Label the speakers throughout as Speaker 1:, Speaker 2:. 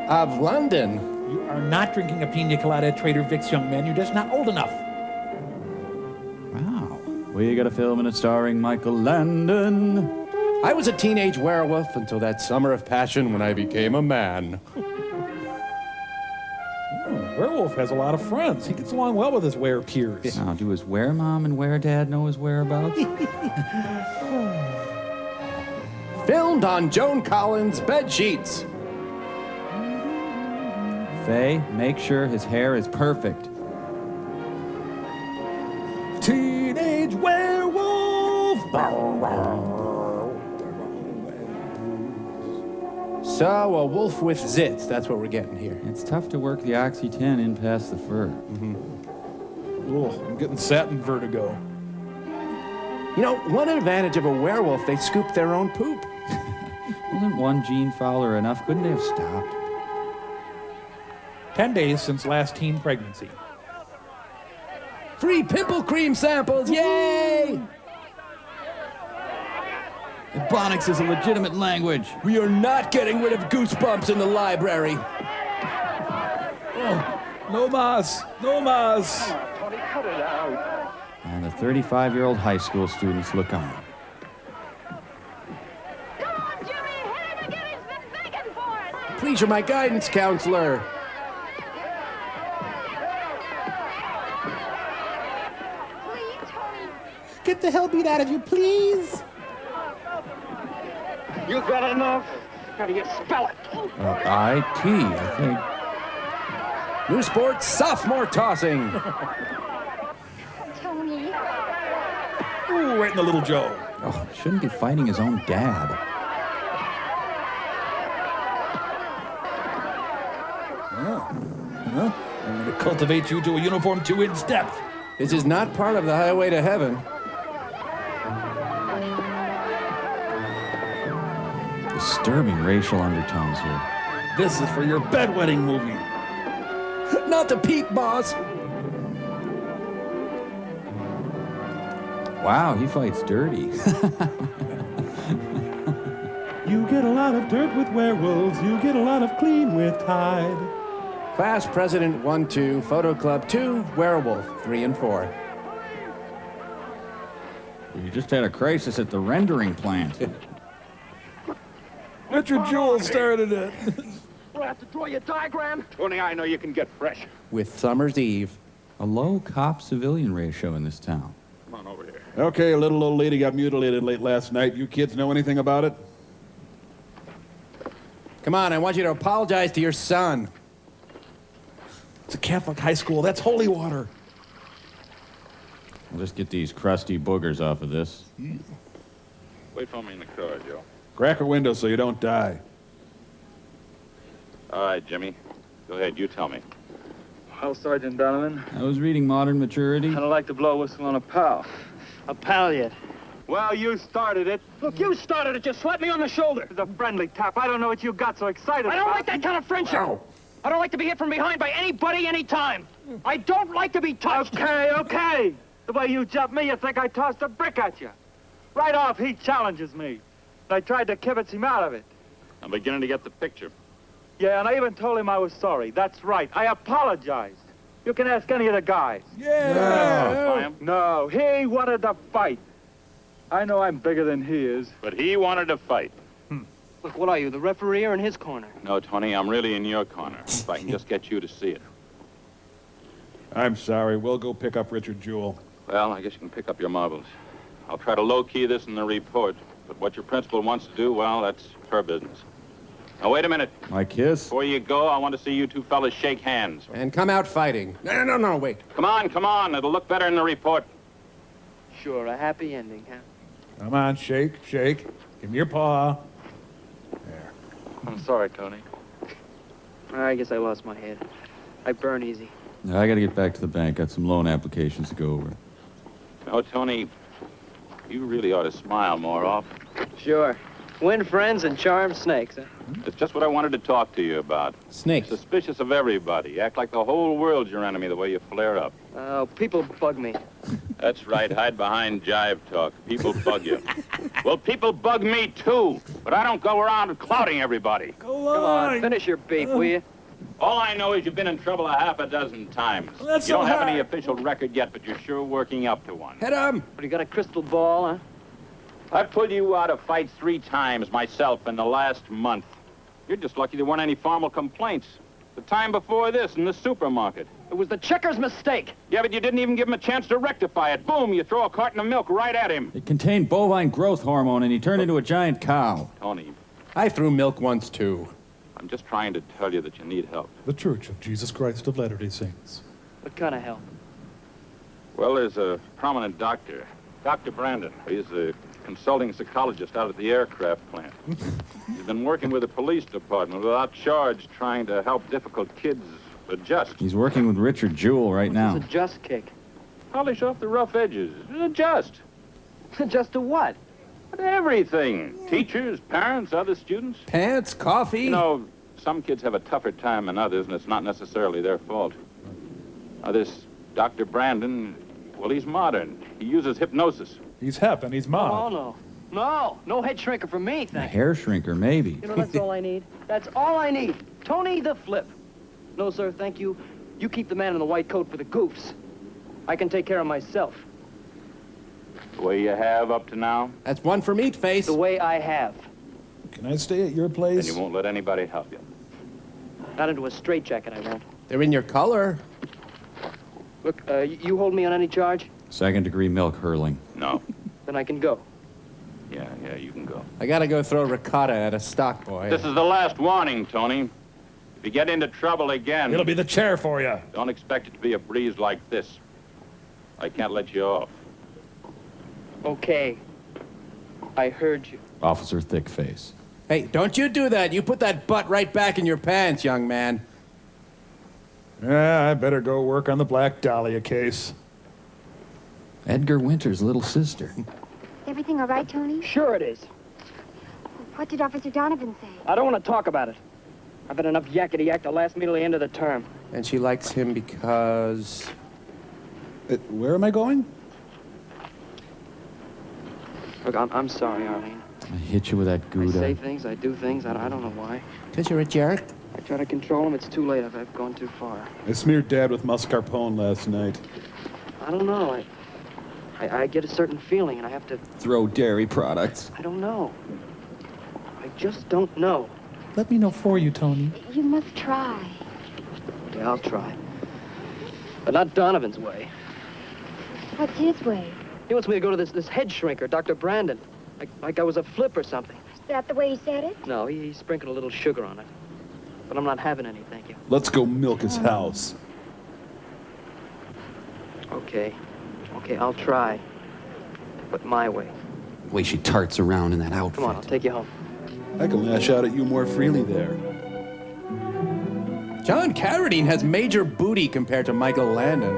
Speaker 1: Of London.
Speaker 2: You are not drinking a pina colada at Trader Vic's, young man. You're just not old enough.
Speaker 3: Wow. We got a film and it's starring Michael Landon.
Speaker 1: I was a teenage werewolf until that summer of passion when I became a man.
Speaker 2: Werewolf has a lot of friends. He gets along well with his were peers.
Speaker 3: Now, do his were-mom and were-dad know his whereabouts?
Speaker 1: Filmed on Joan Collins' bed sheets.
Speaker 3: Faye, make sure his hair is perfect.
Speaker 2: Teenage werewolf!
Speaker 1: So, a wolf with zits, that's what we're getting here.
Speaker 3: It's tough to work the Oxy-10 in past the fur.
Speaker 2: Oh, I'm getting satin vertigo.
Speaker 1: You know, one advantage of a werewolf, they scoop their own poop.
Speaker 3: Wasn't one Gene Fowler enough? Couldn't they have stopped?
Speaker 2: 10 days since last teen pregnancy.
Speaker 1: Free pimple cream samples, yay!
Speaker 3: Ebonics is a legitimate language.
Speaker 1: We are not getting rid of goosebumps in the library.
Speaker 2: Oh, no mas, no mas.
Speaker 4: Tony, cut it out.
Speaker 3: And the 35-year-old high school students look on.
Speaker 5: Come on, Jimmy, hit it again. He's been begging for it.
Speaker 1: Please, you're my guidance counselor.
Speaker 5: Please, Tony.
Speaker 2: Get the hell beat out of you, please.
Speaker 4: You got enough? How do you spell it?
Speaker 3: I-T, I think.
Speaker 1: New sport, sophomore tossing.
Speaker 5: Tony.
Speaker 2: Ooh, right in the little Joe.
Speaker 3: Oh, shouldn't be fighting his own dad.
Speaker 2: I'm going to cultivate you to a uniform 2-inch depth.
Speaker 1: This is not part of the highway to heaven.
Speaker 3: Disturbing racial undertones here.
Speaker 2: This is for your bedwetting movie.
Speaker 1: Not the peep, boss.
Speaker 3: Wow, he fights dirty.
Speaker 6: You get a lot of dirt with werewolves, you get a lot of clean with Tide.
Speaker 1: Class President 1-2, Photo Club 2, Werewolf 3 and 4.
Speaker 3: We just had a crisis at the rendering plant.
Speaker 2: Richard Jewell started it.
Speaker 4: We'll have to draw you a diagram. Tony, I know you can get fresh.
Speaker 1: With Summer's Eve.
Speaker 3: A low cop-civilian ratio in this town.
Speaker 4: Come on over here.
Speaker 6: Okay, a little old lady got mutilated late last night. You kids know anything about it?
Speaker 1: Come on, I want you to apologize to your son.
Speaker 2: It's a Catholic high school. That's holy water.
Speaker 3: We'll just get these crusty boogers off of this.
Speaker 4: Wait for me in the car, Joe.
Speaker 6: Crack a window so you don't die.
Speaker 4: All right, Jimmy. Go ahead, you tell me. Well, Sergeant Donovan,
Speaker 3: I was reading Modern Maturity.
Speaker 4: I'd like to blow a whistle on a pal.
Speaker 7: A pal yet?
Speaker 4: Well, you started it.
Speaker 7: Look, you started it. Just slap me on the shoulder.
Speaker 4: It's a friendly tap. I don't know what you got so excited
Speaker 7: I don't
Speaker 4: about.
Speaker 7: like that kind of friendship. I don't like to be hit from behind by anybody, anytime. I don't like to be touched.
Speaker 4: Okay, okay. The way you jumped me, you think I tossed a brick at you. Right off, he challenges me. I tried to kibitz him out of it. I'm beginning to get the picture. Yeah, and I even told him I was sorry. That's right. I apologized. You can ask any of the guys.
Speaker 2: Yeah.
Speaker 4: No, he wanted to fight. I know I'm bigger than he is. But he wanted to fight.
Speaker 7: Look, what are you, the referee or in his corner?
Speaker 4: No, Tony, I'm really in your corner. If I can just get you to see it.
Speaker 6: I'm sorry. We'll go pick up Richard Jewell.
Speaker 4: Well, I guess you can pick up your marbles. I'll try to low-key this in the report. But what your principal wants to do, well, that's her business. Now, wait a minute.
Speaker 3: My kiss?
Speaker 4: Before you go, I want to see you two fellas shake hands.
Speaker 1: And come out fighting. No, wait.
Speaker 4: Come on, come on. It'll look better in the report.
Speaker 7: Sure, a happy ending, huh?
Speaker 2: Come on, shake, shake. Give me your paw.
Speaker 4: I'm sorry, Tony.
Speaker 7: I guess I lost my head. I burn easy.
Speaker 3: I gotta get back to the bank. Got some loan applications to go over.
Speaker 4: No, Tony, you really ought to smile more often.
Speaker 7: Sure. Win friends and charm snakes, huh?
Speaker 8: It's just what I wanted to talk to you about.
Speaker 1: Snakes.
Speaker 8: Suspicious of everybody. You act like the whole world's your enemy the way you flare up.
Speaker 7: Oh, people bug me.
Speaker 8: That's right. Hide behind jive talk. People bug you. Well, people bug me, too. But I don't go around clouting everybody.
Speaker 7: Come on, finish your beef, will you?
Speaker 8: All I know is you've been in trouble a half a dozen times.
Speaker 2: That's
Speaker 8: you don't
Speaker 2: so
Speaker 8: have
Speaker 2: hard.
Speaker 8: any official record yet, but you're sure working up to one.
Speaker 1: Hit him!
Speaker 7: What, you got a crystal ball, huh?
Speaker 8: I pulled you out of fights 3 times myself in the last month. You're just lucky there weren't any formal complaints. The time before this in the supermarket.
Speaker 7: It was the checker's mistake.
Speaker 8: Yeah, but you didn't even give him a chance to rectify it. Boom, you throw a carton of milk right at him.
Speaker 3: It contained bovine growth hormone, and he turned into a giant cow.
Speaker 8: Tony,
Speaker 1: I threw milk once, too.
Speaker 8: I'm just trying to tell you that you need help.
Speaker 2: The Church of Jesus Christ of Latter-day Saints.
Speaker 7: What kind of help?
Speaker 8: Well, there's a prominent doctor, Dr. Brandon. He's a consulting psychologist out at the aircraft plant. He's been working with the police department without charge, trying to help difficult kids adjust.
Speaker 3: He's working with Richard Jewell right now.
Speaker 7: It's a just kick.
Speaker 8: Polish off the rough edges. Adjust.
Speaker 7: Just to what?
Speaker 8: Everything. Teachers, parents, other students.
Speaker 1: Pants, coffee.
Speaker 8: You know, some kids have a tougher time than others, and it's not necessarily their fault. Now, this Dr. Brandon, well, he's modern. He uses hypnosis.
Speaker 2: He's hep and he's
Speaker 7: Oh,
Speaker 2: mom.
Speaker 7: no. No, no head shrinker for me,
Speaker 3: A
Speaker 7: thank you.
Speaker 3: hair shrinker, maybe.
Speaker 7: You know, that's all I need. That's all I need. Tony the Flip. No, sir, thank you. You keep the man in the white coat for the goofs. I can take care of myself.
Speaker 8: The way you have up to now,
Speaker 1: That's one for meat face.
Speaker 7: The way I have.
Speaker 2: Can I stay at your
Speaker 8: and
Speaker 2: place?
Speaker 8: you won't let anybody help you.
Speaker 7: Not into a straitjacket, I won't.
Speaker 1: They're in your color.
Speaker 7: Look, you hold me on any charge,
Speaker 3: Second-degree milk hurling.
Speaker 8: No.
Speaker 7: then I can go.
Speaker 8: Yeah, you can go.
Speaker 1: I gotta go throw ricotta at a stock boy.
Speaker 8: This is the last warning, Tony. If you get into trouble again,
Speaker 2: It'll be the chair for you.
Speaker 8: don't expect it to be a breeze like this. I can't let you off.
Speaker 7: Okay. I heard you.
Speaker 3: Officer Thickface.
Speaker 1: Hey, don't you do that. You put that butt right back in your pants, young man.
Speaker 2: Yeah, I better go work on the Black Dahlia case.
Speaker 3: Edgar Winter's little sister.
Speaker 5: Everything all right, Tony?
Speaker 7: Sure it is.
Speaker 5: What did Officer Donovan say?
Speaker 7: I don't want to talk about it. I've had enough yakety-yak to last me till the end of the term.
Speaker 1: And she likes him because...
Speaker 2: Where am I going?
Speaker 7: Look, I'm sorry, Arlene.
Speaker 3: I hit you with that
Speaker 7: I say
Speaker 3: Gouda.
Speaker 7: things, I do things, I don't know why.
Speaker 1: Because you're a jerk.
Speaker 7: I try to control them, it's too late. I've gone too far.
Speaker 2: I smeared Dad with mascarpone last night.
Speaker 7: I don't know. I get a certain feeling, and I have to...
Speaker 3: Throw dairy products.
Speaker 7: I don't know. I just don't know.
Speaker 6: Let me know for you, Tony.
Speaker 5: You must try.
Speaker 7: Yeah, I'll try. But not Donovan's way.
Speaker 5: What's his way?
Speaker 7: He wants me to go to this head shrinker, Dr. Brandon. Like I was a flip or something.
Speaker 5: Is that the way he said it?
Speaker 7: No, he sprinkled a little sugar on it. But I'm not having any, thank you.
Speaker 2: Let's go milk his house.
Speaker 7: Okay. Okay, I'll try. But my way.
Speaker 3: The way she tarts around in that outfit.
Speaker 7: Come on, I'll take you home.
Speaker 2: I can lash out at you more freely there.
Speaker 1: John Carradine has major booty compared to Michael Landon.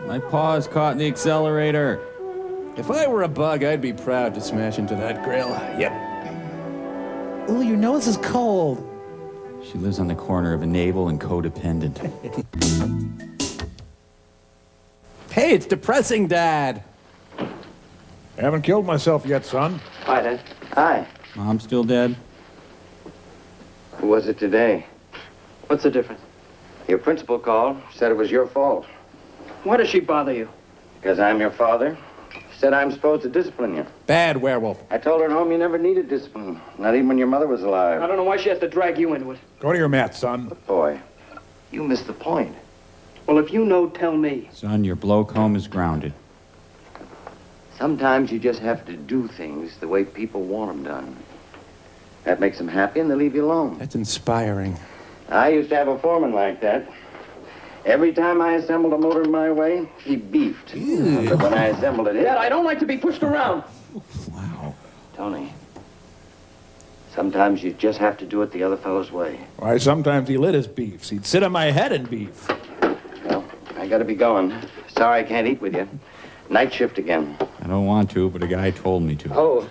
Speaker 3: My paw's caught in the accelerator.
Speaker 1: If I were a bug, I'd be proud to smash into that grill. Yep.
Speaker 6: Ooh, your nose is cold.
Speaker 3: She lives on the corner of Enable and Codependent.
Speaker 1: Hey, it's depressing, Dad.
Speaker 2: Haven't killed myself yet, son.
Speaker 9: Hi, Dad. Hi.
Speaker 3: Mom still dead?
Speaker 9: Who was it today?
Speaker 7: What's the difference?
Speaker 9: Your principal called, said it was your fault.
Speaker 7: Why does she bother you?
Speaker 9: Because I'm your father. Said I'm supposed to discipline you.
Speaker 1: Bad werewolf.
Speaker 9: I told her at home you never needed discipline. Not even when your mother was
Speaker 7: I
Speaker 9: alive.
Speaker 7: don't know why she has to drag you into it.
Speaker 2: Go to your mat, son.
Speaker 9: Boy, you missed the point.
Speaker 7: Well, if you know, tell me.
Speaker 3: Son, your blow comb is grounded.
Speaker 9: Sometimes you just have to do things the way people want them done. That makes them happy and they leave you alone.
Speaker 1: That's inspiring.
Speaker 9: I used to have a foreman like that. Every time I assembled a motor my way, he beefed. But when I assembled it,
Speaker 7: Dad, I don't like to be pushed around.
Speaker 3: Wow.
Speaker 9: Tony, sometimes you just have to do it the other fellow's way.
Speaker 2: Why, sometimes he lit his beefs. He'd sit on my head and beef.
Speaker 9: Well, I gotta be going. Sorry I can't eat with you. Night shift again.
Speaker 3: I don't want to, but a guy told me to.
Speaker 9: Oh,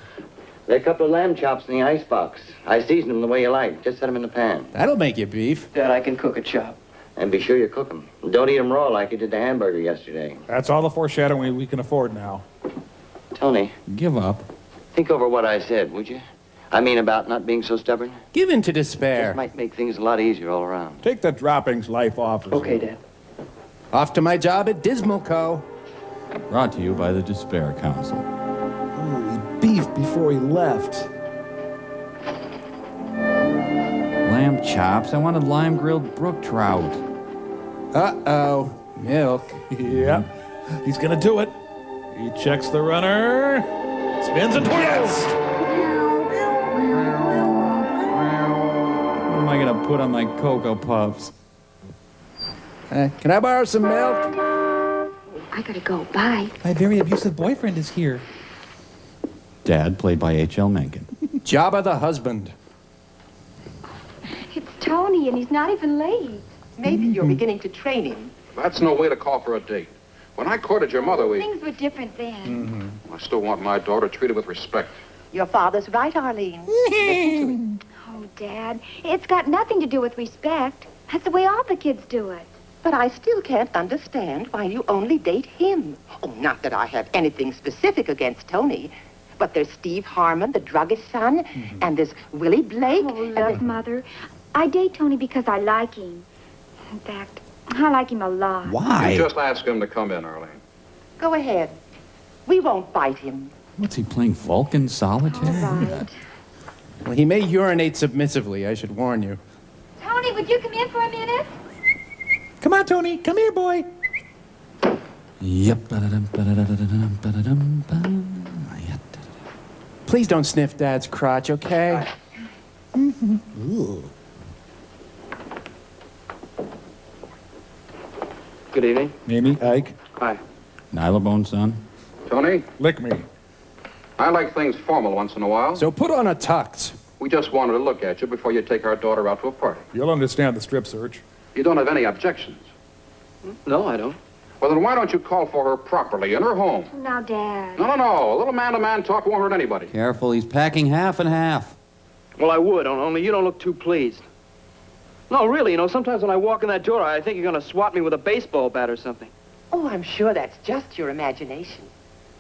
Speaker 9: There are a couple of lamb chops in the icebox. I seasoned them the way you like. Just set them in the pan.
Speaker 1: That'll make you beef.
Speaker 7: Dad, I can cook a chop.
Speaker 9: And be sure you cook them. Don't eat them raw like you did the hamburger yesterday.
Speaker 2: That's all the foreshadowing we can afford now.
Speaker 9: Tony,
Speaker 3: Give up.
Speaker 9: think over what I said, would you? I mean about not being so stubborn.
Speaker 1: Give in to
Speaker 9: It
Speaker 1: despair.
Speaker 9: might make things a lot easier all around.
Speaker 2: Take the droppings life offers.
Speaker 7: Okay, Dad.
Speaker 1: Off to my job at Dismal Co.
Speaker 3: Brought to you by the Despair Council.
Speaker 2: Ooh, he beefed before he left.
Speaker 3: Lamb chops. I wanted lime grilled brook trout.
Speaker 1: Uh-oh. Milk.
Speaker 2: Yep. He's gonna do it. He checks the runner. Spins and twirls.
Speaker 3: What am I gonna put on my Cocoa Puffs?
Speaker 1: Can I borrow some milk?
Speaker 5: I gotta go. Bye.
Speaker 6: My very abusive boyfriend is here.
Speaker 3: Dad, played by H.L. Mencken.
Speaker 1: Jabba the husband.
Speaker 5: It's Tony, and he's not even late.
Speaker 10: Maybe you're beginning to train him.
Speaker 8: That's no way to call for a date. When I courted your mother,
Speaker 5: Things were different then.
Speaker 8: I still want my daughter treated with respect.
Speaker 10: Your father's right, Arlene. Listen to
Speaker 5: Oh, Dad, it's got nothing to do with respect. That's the way all the kids do it.
Speaker 10: But I still can't understand why you only date him. Oh, not that I have anything specific against Tony, but there's Steve Harmon, the druggist's son, and there's Willie Blake.
Speaker 5: Oh,
Speaker 10: and
Speaker 5: look,
Speaker 10: there's-
Speaker 5: Mother, I date Tony because I like him. In fact, I like him a lot.
Speaker 8: You just ask him to come in, Arlene.
Speaker 10: Go ahead. We won't bite him.
Speaker 3: What's he playing, Vulcan Solitaire?
Speaker 5: Right.
Speaker 1: Well, he may urinate submissively, I should warn you.
Speaker 5: Tony, would you come in for a minute?
Speaker 6: Come on, Tony. Come here, boy.
Speaker 3: Yep. Ba-da-dum, ba-da-da-da-dum, ba-da-dum, ba-dum. Yep.
Speaker 1: Please don't sniff Dad's crotch, okay?
Speaker 2: Ooh.
Speaker 7: Good evening.
Speaker 2: Amy, Ike,
Speaker 7: Hi.
Speaker 3: Nylabone, son.
Speaker 8: Tony,
Speaker 2: lick me.
Speaker 8: I like things formal once in a while.
Speaker 1: So put on a tux.
Speaker 8: We just wanted to look at you before you take our daughter out to a party.
Speaker 2: You'll understand the strip search.
Speaker 8: You don't have any objections.
Speaker 7: No, I don't.
Speaker 8: Well, then why don't you call for her properly in her home?
Speaker 5: Now, Dad.
Speaker 8: No. A little man-to-man talk won't hurt anybody.
Speaker 3: Careful, he's packing half and half.
Speaker 7: Well, I would, only you don't look too pleased. No, really, sometimes when I walk in that door, I think you're going to swat me with a baseball bat or something.
Speaker 10: Oh, I'm sure that's just your imagination.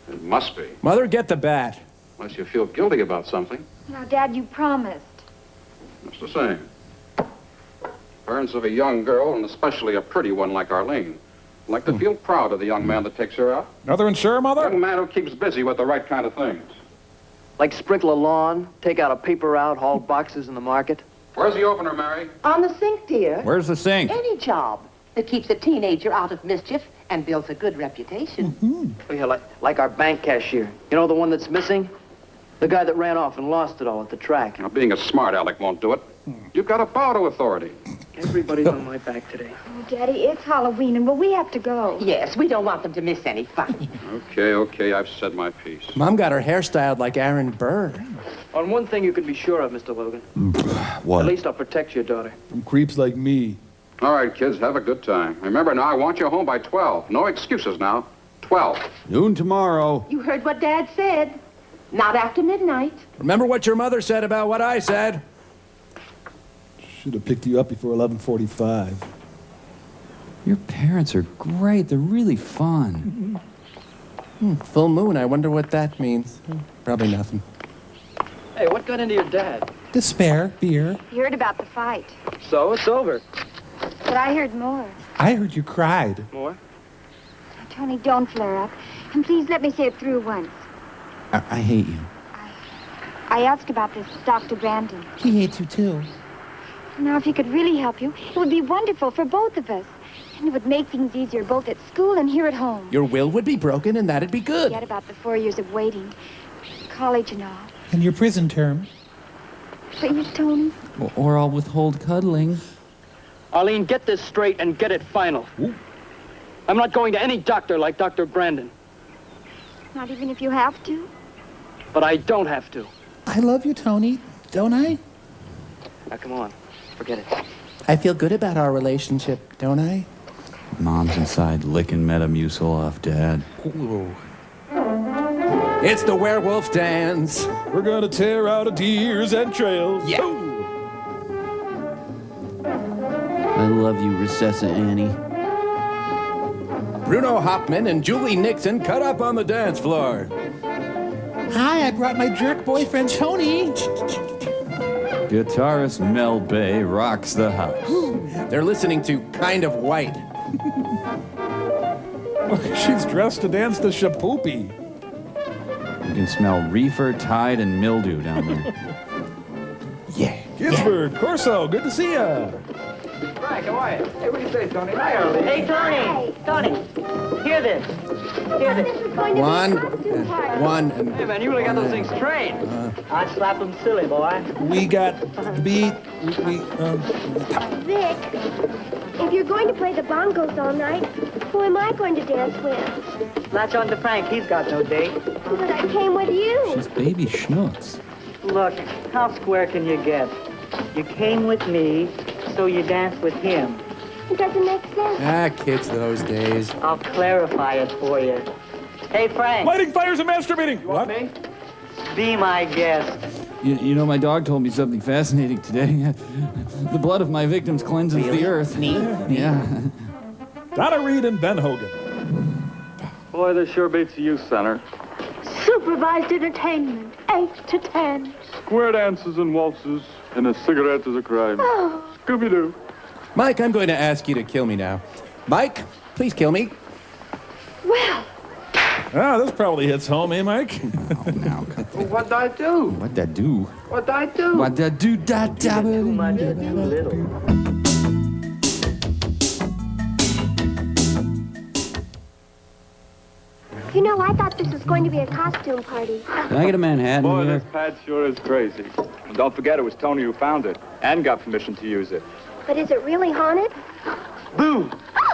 Speaker 8: It must be,
Speaker 1: Mother, get the bat.
Speaker 8: unless you feel guilty about something.
Speaker 5: Now, Dad, you promised.
Speaker 8: It's the same. Parents of a young girl, and especially a pretty one like Arlene, like to feel proud of the young man that takes her out.
Speaker 2: Another insurer,
Speaker 8: A
Speaker 2: Mother?
Speaker 8: young man who keeps busy with the right kind of things.
Speaker 7: Like sprinkle a lawn, take out a paper route, haul boxes in the market.
Speaker 8: Where's the opener, Mary?
Speaker 10: On the sink, dear.
Speaker 3: Where's the sink?
Speaker 10: Any job that keeps a teenager out of mischief and builds a good reputation.
Speaker 7: Oh, yeah, like our bank cashier. You know, the one that's missing? The guy that ran off and lost it all at the track.
Speaker 8: Now, being a smart aleck won't do it. You've got to bow to authority.
Speaker 7: Everybody's on my back today.
Speaker 5: Oh, Daddy, it's Halloween, and we have to go.
Speaker 10: Yes, we don't want them to miss any fun.
Speaker 8: Okay, I've said my piece.
Speaker 1: Mom got her hair styled like Aaron Burr.
Speaker 7: On one thing you can be sure of, Mr. Logan.
Speaker 3: What?
Speaker 7: At least I'll protect your daughter.
Speaker 2: From creeps like me.
Speaker 8: All right, kids, have a good time. Remember now, I want you home by 12. No excuses now. 12.
Speaker 3: Noon tomorrow.
Speaker 10: You heard what Dad said. Not after midnight.
Speaker 1: Remember what your mother said about what I said?
Speaker 2: Should have picked you up before 11:45.
Speaker 3: Your parents are great. They're really fun.
Speaker 1: Full moon, I wonder what that means. Probably nothing.
Speaker 7: Hey, what got into your dad?
Speaker 6: Despair, beer.
Speaker 5: You heard about the fight,
Speaker 7: So, it's over.
Speaker 5: but I heard more.
Speaker 6: I heard you cried.
Speaker 7: More?
Speaker 5: Now, Tony, don't flare up. And please let me say it through once.
Speaker 3: I hate you.
Speaker 5: I asked about this Dr. Brandon.
Speaker 6: He hates you too.
Speaker 5: Now, if he could really help you, it would be wonderful for both of us. And it would make things easier both at school and here at home.
Speaker 1: Your will would be broken, and that'd be good.
Speaker 5: Forget about the 4 years of waiting, college and all.
Speaker 6: And your prison term.
Speaker 5: Please, Tony.
Speaker 3: Or I'll withhold cuddling.
Speaker 7: Arlene, get this straight and get it final. I'm not going to any doctor like Dr. Brandon.
Speaker 5: Not even if you have to?
Speaker 7: But I don't have to.
Speaker 6: I love you, Tony. Don't I?
Speaker 7: Now, come on. Forget it.
Speaker 1: I feel good about our relationship, don't I?
Speaker 3: Mom's inside licking Metamucil off Dad.
Speaker 1: Ooh. It's the werewolf dance.
Speaker 2: We're gonna tear out a deer's entrails.
Speaker 1: Yeah.
Speaker 2: Ooh.
Speaker 3: I love you, Recessa Annie.
Speaker 1: Bruno Hauptmann and Julie Nixon cut up on the dance floor.
Speaker 2: Hi, I brought my jerk boyfriend Tony.
Speaker 3: Guitarist Mel Bay rocks the house.
Speaker 1: They're listening to Kind of White.
Speaker 2: She's dressed to dance the shapoopy.
Speaker 3: You can smell reefer, tide, and mildew down there.
Speaker 1: Yeah.
Speaker 2: Ginsburg, Corso, good to see ya.
Speaker 7: Frank, how are you? Hey, what do you say, Tony? Hi, Early. Hey, Tony. Tony, hear this. Hear
Speaker 5: This
Speaker 7: this.
Speaker 5: is going to
Speaker 1: One,
Speaker 5: be a costume party.
Speaker 1: one,
Speaker 7: Hey, man, you really got those things trained. I'd slap them silly, boy.
Speaker 2: We got beat.
Speaker 5: Vic, if you're going to play the bongos all night, who am I going to dance with?
Speaker 7: Latch on to Frank. He's got no date.
Speaker 5: But I came with you.
Speaker 3: She's baby schnooks.
Speaker 7: Look, how square can you get? You came with me, so you dance with him.
Speaker 5: It doesn't make sense.
Speaker 1: Ah, kids those days.
Speaker 7: I'll clarify it for you. Hey, Frank.
Speaker 2: Lighting fires and masturbating.
Speaker 7: You want me? Be my guest.
Speaker 3: You know, my dog told me something fascinating today. The blood of my victims cleanses the earth. Yeah.
Speaker 2: Donna Reed and Ben Hogan.
Speaker 4: Boy, this sure beats the youth center.
Speaker 5: Supervised entertainment, 8 to 10.
Speaker 4: Square dances and waltzes, and a cigarette is a crime.
Speaker 5: Oh.
Speaker 4: Scooby-Doo.
Speaker 1: Mike, I'm going to ask you to kill me now. Mike, please kill me.
Speaker 5: Well,
Speaker 2: Ah, this probably hits home, eh, Mike?
Speaker 3: Now,
Speaker 9: What'd I do?
Speaker 3: what'd that do?
Speaker 9: What'd I do?
Speaker 3: What'd that do? Da, da,
Speaker 7: Too much or too little.
Speaker 5: you know, I thought this was going to be a costume party.
Speaker 3: Can I get a Manhattan
Speaker 4: Boy,
Speaker 3: here?
Speaker 4: this pad sure is crazy. And don't forget, it was Tony who found it and got permission to use it.
Speaker 5: But is it really haunted?
Speaker 2: Boo!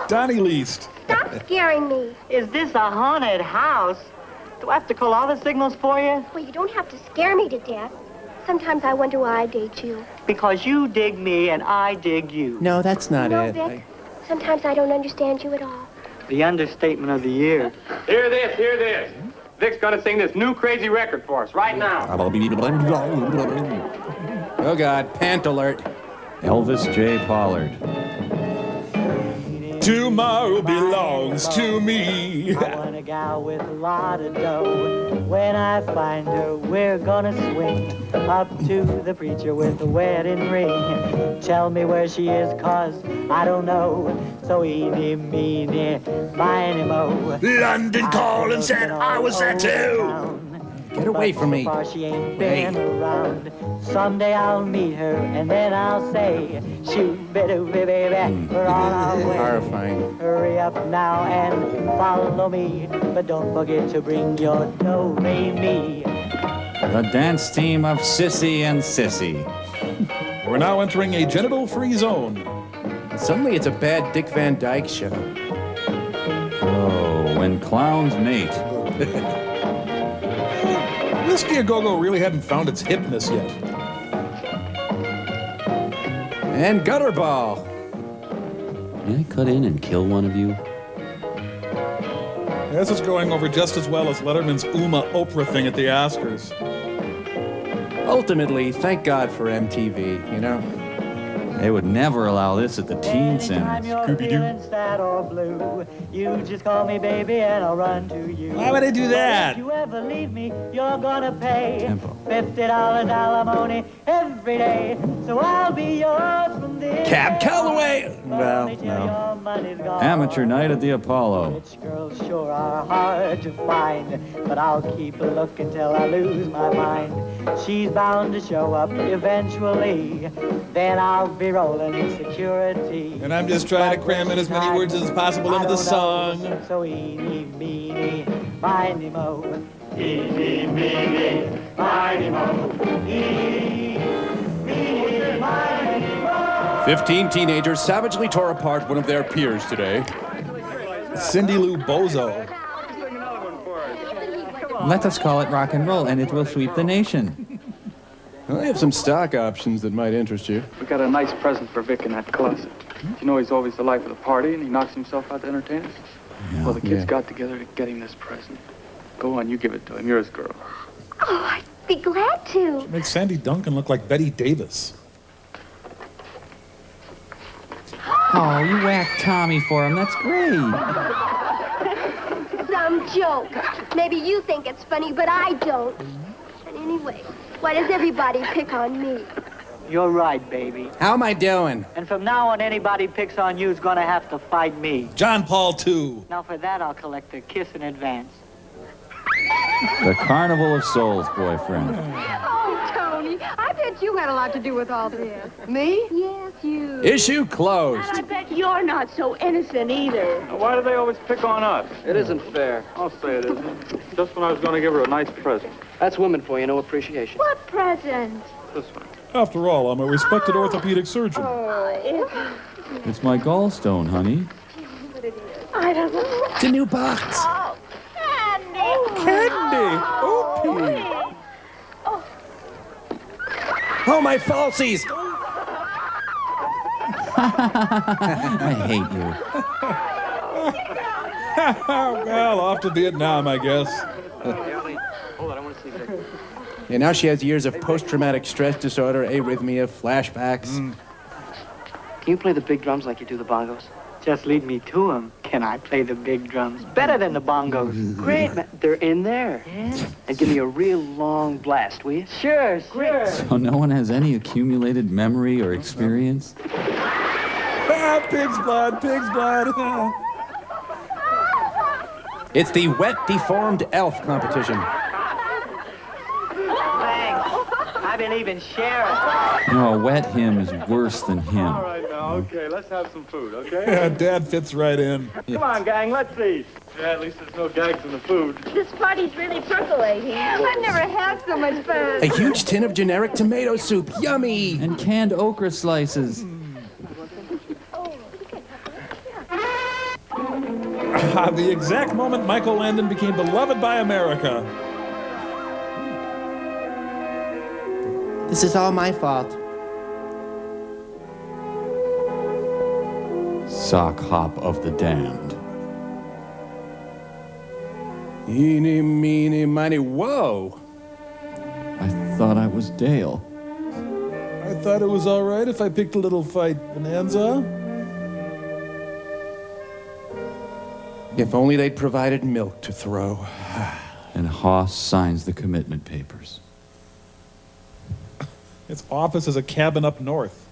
Speaker 2: Donnie least.
Speaker 5: Stop scaring me.
Speaker 7: Is this a haunted house? Do I have to call all the signals for you?
Speaker 5: Well, you don't have to scare me to death. Sometimes I wonder why I date you.
Speaker 7: Because you dig me and I dig you.
Speaker 1: No, that's not
Speaker 5: No,
Speaker 1: it.
Speaker 5: Vic. Sometimes I don't understand you at all.
Speaker 7: The understatement of the year.
Speaker 11: Hear this, hear this. Vic's gonna sing this new crazy record for us right now.
Speaker 1: Oh, God, pant alert.
Speaker 3: Elvis J. Pollard.
Speaker 2: Tomorrow belongs to me.
Speaker 7: I want a gal with a lot of dough. When I find her, we're gonna swing up to the preacher with the wedding ring. Tell me where she is, 'cause I don't know. So eeny, meeny, miny, mo.
Speaker 2: London called and said I was there too.
Speaker 1: Get away from me.
Speaker 7: So far she ain't been around. Someday I'll meet her and then I'll say, shoot, baby, we're on our way.
Speaker 1: Horrifying.
Speaker 7: Hurry up now and follow me, but don't forget to bring your do-re-mi.
Speaker 3: The dance team of Sissy and Sissy.
Speaker 2: We're now entering a genital-free zone.
Speaker 1: Suddenly it's a bad Dick Van Dyke show.
Speaker 3: Oh, when clowns mate.
Speaker 2: Whiskey A Go-Go really hadn't found its hipness yet.
Speaker 1: And gutter ball.
Speaker 3: May I cut in and kill one of you?
Speaker 2: This is going over just as well as Letterman's Uma Oprah thing at the Oscars.
Speaker 1: Ultimately, thank God for MTV, you know?
Speaker 3: They would never allow this at the teen center.
Speaker 7: Anytime you're feeling sad or blue, you just call me baby and I'll run to you.
Speaker 2: Why would I do that?
Speaker 7: If you ever leave me, you're gonna pay
Speaker 3: Tempo.
Speaker 7: $50 alimony every day. So I'll be yours from this.
Speaker 1: Cab Calloway! Well,
Speaker 7: Only till
Speaker 1: no.
Speaker 7: your money's gone.
Speaker 3: Amateur night at the Apollo.
Speaker 7: Rich girls sure are hard to find, but I'll keep looking till I lose my mind. She's bound to show up eventually. Then I'll be rolling in security.
Speaker 2: And I'm just trying to cram in as many words as possible into the song.
Speaker 7: So eeny, meeny, miny, mo. Eeny, meeny, miny, mo. Eeny, meeny, miny, mo.
Speaker 1: 15 teenagers savagely tore apart one of their peers today.
Speaker 2: Cindy Lou Bozo.
Speaker 3: Let us call it rock and roll, and it will sweep the nation.
Speaker 1: I have some stock options that might interest you.
Speaker 4: We got a nice present for Vic in that closet. You know he's always the life of the party and he knocks himself out to entertain us? Well, the kids got together to get him this present. Go on, you give it to him. You're his girl.
Speaker 5: Oh, I'd be glad to.
Speaker 2: Makes Sandy Duncan look like Betty Davis.
Speaker 3: Oh, you whacked Tommy for him. That's great.
Speaker 5: Some joke. Maybe you think it's funny, but I don't. And anyway, why does everybody pick on me?
Speaker 7: You're right, baby.
Speaker 1: How am I doing?
Speaker 7: And from now on, anybody picks on you's gonna have to fight me.
Speaker 2: John Paul II.
Speaker 7: Now for that, I'll collect a kiss in advance.
Speaker 3: The Carnival of Souls, boyfriend.
Speaker 5: Oh, Tony, I bet you had a lot to do with all this.
Speaker 10: Me?
Speaker 5: Yes, you.
Speaker 1: Issue closed.
Speaker 5: I bet you're not so innocent either.
Speaker 4: Now, why do they always pick on us?
Speaker 12: It isn't fair.
Speaker 4: I'll say it isn't. Just when I was going to give her a nice present.
Speaker 12: That's women for you, no appreciation.
Speaker 5: What present?
Speaker 4: This one.
Speaker 2: After all, I'm a respected orthopedic surgeon.
Speaker 3: It's my gallstone, honey.
Speaker 5: I don't know.
Speaker 1: It's a new box.
Speaker 5: Oh, candy.
Speaker 1: Candy. Oh, my falsies.
Speaker 3: I hate you.
Speaker 2: Well, off to Vietnam, I guess.
Speaker 12: Hold on, I want to see Vic.
Speaker 1: Yeah, now she has years of post-traumatic stress disorder, arrhythmia, flashbacks.
Speaker 12: Can you play the big drums like you do the bongos?
Speaker 7: Just lead me to 'em. Can I play the big drums better than the bongos?
Speaker 12: Great, man. They're in there. Yeah. And give me a real long blast, will you?
Speaker 7: Sure.
Speaker 3: So no one has any accumulated memory or experience?
Speaker 2: Ah, pig's blood, pig's blood.
Speaker 1: It's the Wet Deformed Elf competition.
Speaker 7: Thanks. I believe in sharing.
Speaker 3: No, a wet him is worse than him.
Speaker 4: All right, now, okay, let's have some food, okay?
Speaker 2: Yeah, Dad fits right in.
Speaker 4: Come on, gang, let's eat. Yeah, at least there's no gags in the food.
Speaker 5: This party's really percolating. I've never had so much fun.
Speaker 1: A huge tin of generic tomato soup. Yummy.
Speaker 3: And canned okra slices.
Speaker 2: The exact moment Michael Landon became beloved by America.
Speaker 1: This is all my fault.
Speaker 3: Sock hop of the damned.
Speaker 1: Eeny, meeny, miny, whoa.
Speaker 3: I thought I was Dale.
Speaker 2: I thought it was all right if I picked a little fight bonanza.
Speaker 1: If only they'd provided milk to throw.
Speaker 3: And Hoss signs the commitment papers.
Speaker 2: Its office is a cabin up north.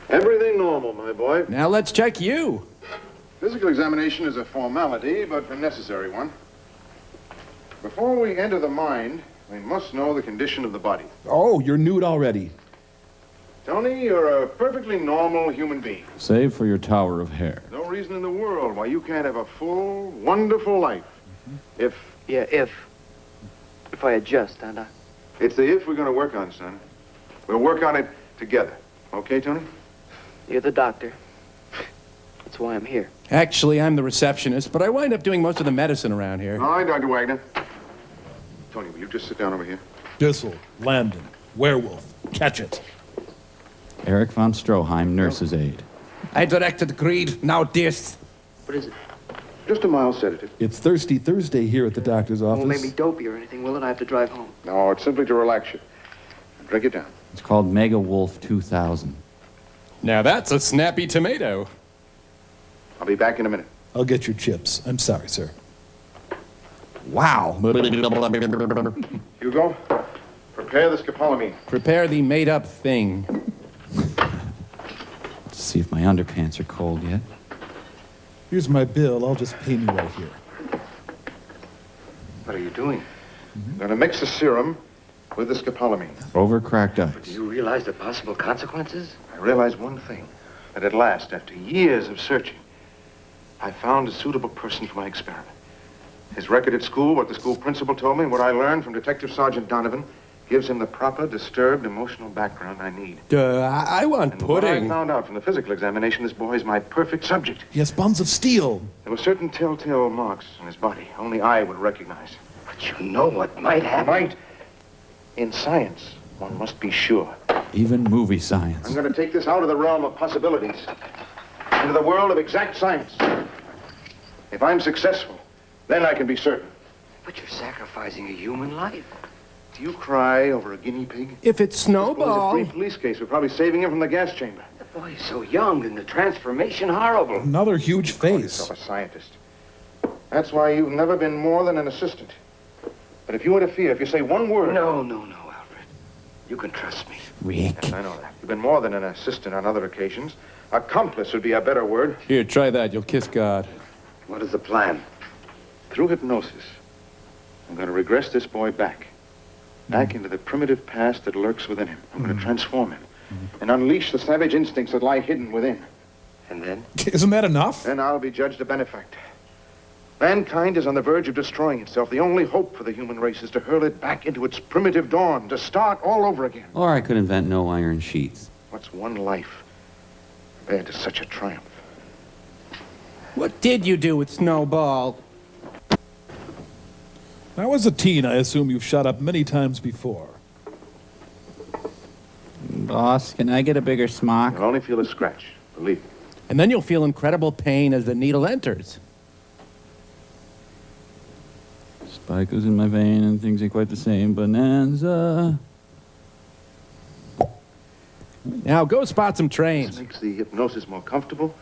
Speaker 13: Everything normal, my boy.
Speaker 1: Now let's check you.
Speaker 13: Physical examination is a formality, but a necessary one. Before we enter the mind, we must know the condition of the body.
Speaker 6: Oh, you're nude already.
Speaker 13: Tony, you're a perfectly normal human being.
Speaker 3: Save for your tower of hair.
Speaker 13: No reason in the world why you can't have a full, wonderful life. If
Speaker 12: I adjust, and
Speaker 13: it's the if we're going to work on, son. We'll work on it together. Okay, Tony?
Speaker 12: you're the doctor. That's why I'm here.
Speaker 1: Actually, I'm the receptionist, but I wind up doing most of the medicine around here.
Speaker 13: All right, Dr. Wagner. Tony, will you just sit down over here?
Speaker 2: Bissell, Landon, Werewolf, catch it.
Speaker 3: Eric von Stroheim, nurse's aide.
Speaker 1: I directed greed, now this.
Speaker 12: What is it?
Speaker 13: Just a mild sedative.
Speaker 6: It's Thirsty Thursday here at the doctor's
Speaker 12: It
Speaker 6: office.
Speaker 12: won't make me dopey or anything, will it? I have to drive home.
Speaker 13: No, it's simply to relax you. Drink it down.
Speaker 3: It's called Mega Wolf 2000.
Speaker 1: Now that's a snappy tomato.
Speaker 13: I'll be back in a minute.
Speaker 2: I'll get your chips. I'm sorry, sir.
Speaker 1: Wow.
Speaker 13: Hugo, prepare the scopolamine.
Speaker 1: Prepare the made-up thing.
Speaker 3: Let's see if my underpants are cold yet.
Speaker 2: Here's my bill. I'll just pay me right here.
Speaker 13: What are you doing? I'm going to mix the serum with the scopolamine.
Speaker 3: Over cracked
Speaker 13: Do
Speaker 3: ice.
Speaker 13: you realize the possible consequences? I realize one thing, that at last, after years of searching, I found a suitable person for my experiment. His record at school, what the school principal told me, and what I learned from Detective Sergeant Donovan, gives him the proper, disturbed, emotional background I need.
Speaker 1: I want
Speaker 13: And what I
Speaker 1: pudding.
Speaker 13: found out from the physical examination, this boy is my perfect subject.
Speaker 2: He has buns of steel.
Speaker 13: There were certain telltale marks on his body only I would recognize.
Speaker 9: But you know what might happen.
Speaker 13: Might? In science, one must be sure.
Speaker 3: Even movie science.
Speaker 13: I'm going to take this out of the realm of possibilities into the world of exact science. If I'm successful, Then I can be certain.
Speaker 12: But you're sacrificing a human life.
Speaker 13: Do you cry over a guinea pig?
Speaker 1: If it's Snowball.
Speaker 13: It's a free police case. We're probably saving him from the gas chamber.
Speaker 12: The boy's so young and the transformation horrible.
Speaker 2: Another huge
Speaker 13: Call
Speaker 2: face.
Speaker 13: yourself a scientist. That's why you've never been more than an assistant. But if you interfere, if you say one word...
Speaker 12: No, Alfred. You can trust me.
Speaker 1: Rick.
Speaker 13: Yes, I know that. You've been more than an assistant on other occasions. Accomplice would be a better word.
Speaker 1: Here, try that. You'll kiss God.
Speaker 12: What is the plan?
Speaker 13: Through hypnosis, I'm going to regress this boy back into the primitive past that lurks within him. I'm going to transform him and unleash the savage instincts that lie hidden within.
Speaker 12: And then?
Speaker 2: Isn't that enough?
Speaker 13: Then I'll be judged a benefactor. Mankind is on the verge of destroying itself. The only hope for the human race is to hurl it back into its primitive dawn, to start all over again.
Speaker 14: Or I could invent no iron sheets.
Speaker 13: What's one life compared to such a triumph?
Speaker 1: What did you do with Snowball?
Speaker 2: Now, as a teen, I assume you've shot up many times before.
Speaker 3: Boss, can I get a bigger smock?
Speaker 13: You'll only feel a scratch, believe me.
Speaker 1: And then you'll feel incredible pain as the needle enters.
Speaker 3: Spike goes in my vein and things ain't quite the same. Bonanza.
Speaker 1: Now go spot some
Speaker 13: This
Speaker 1: trains.
Speaker 13: makes the hypnosis more comfortable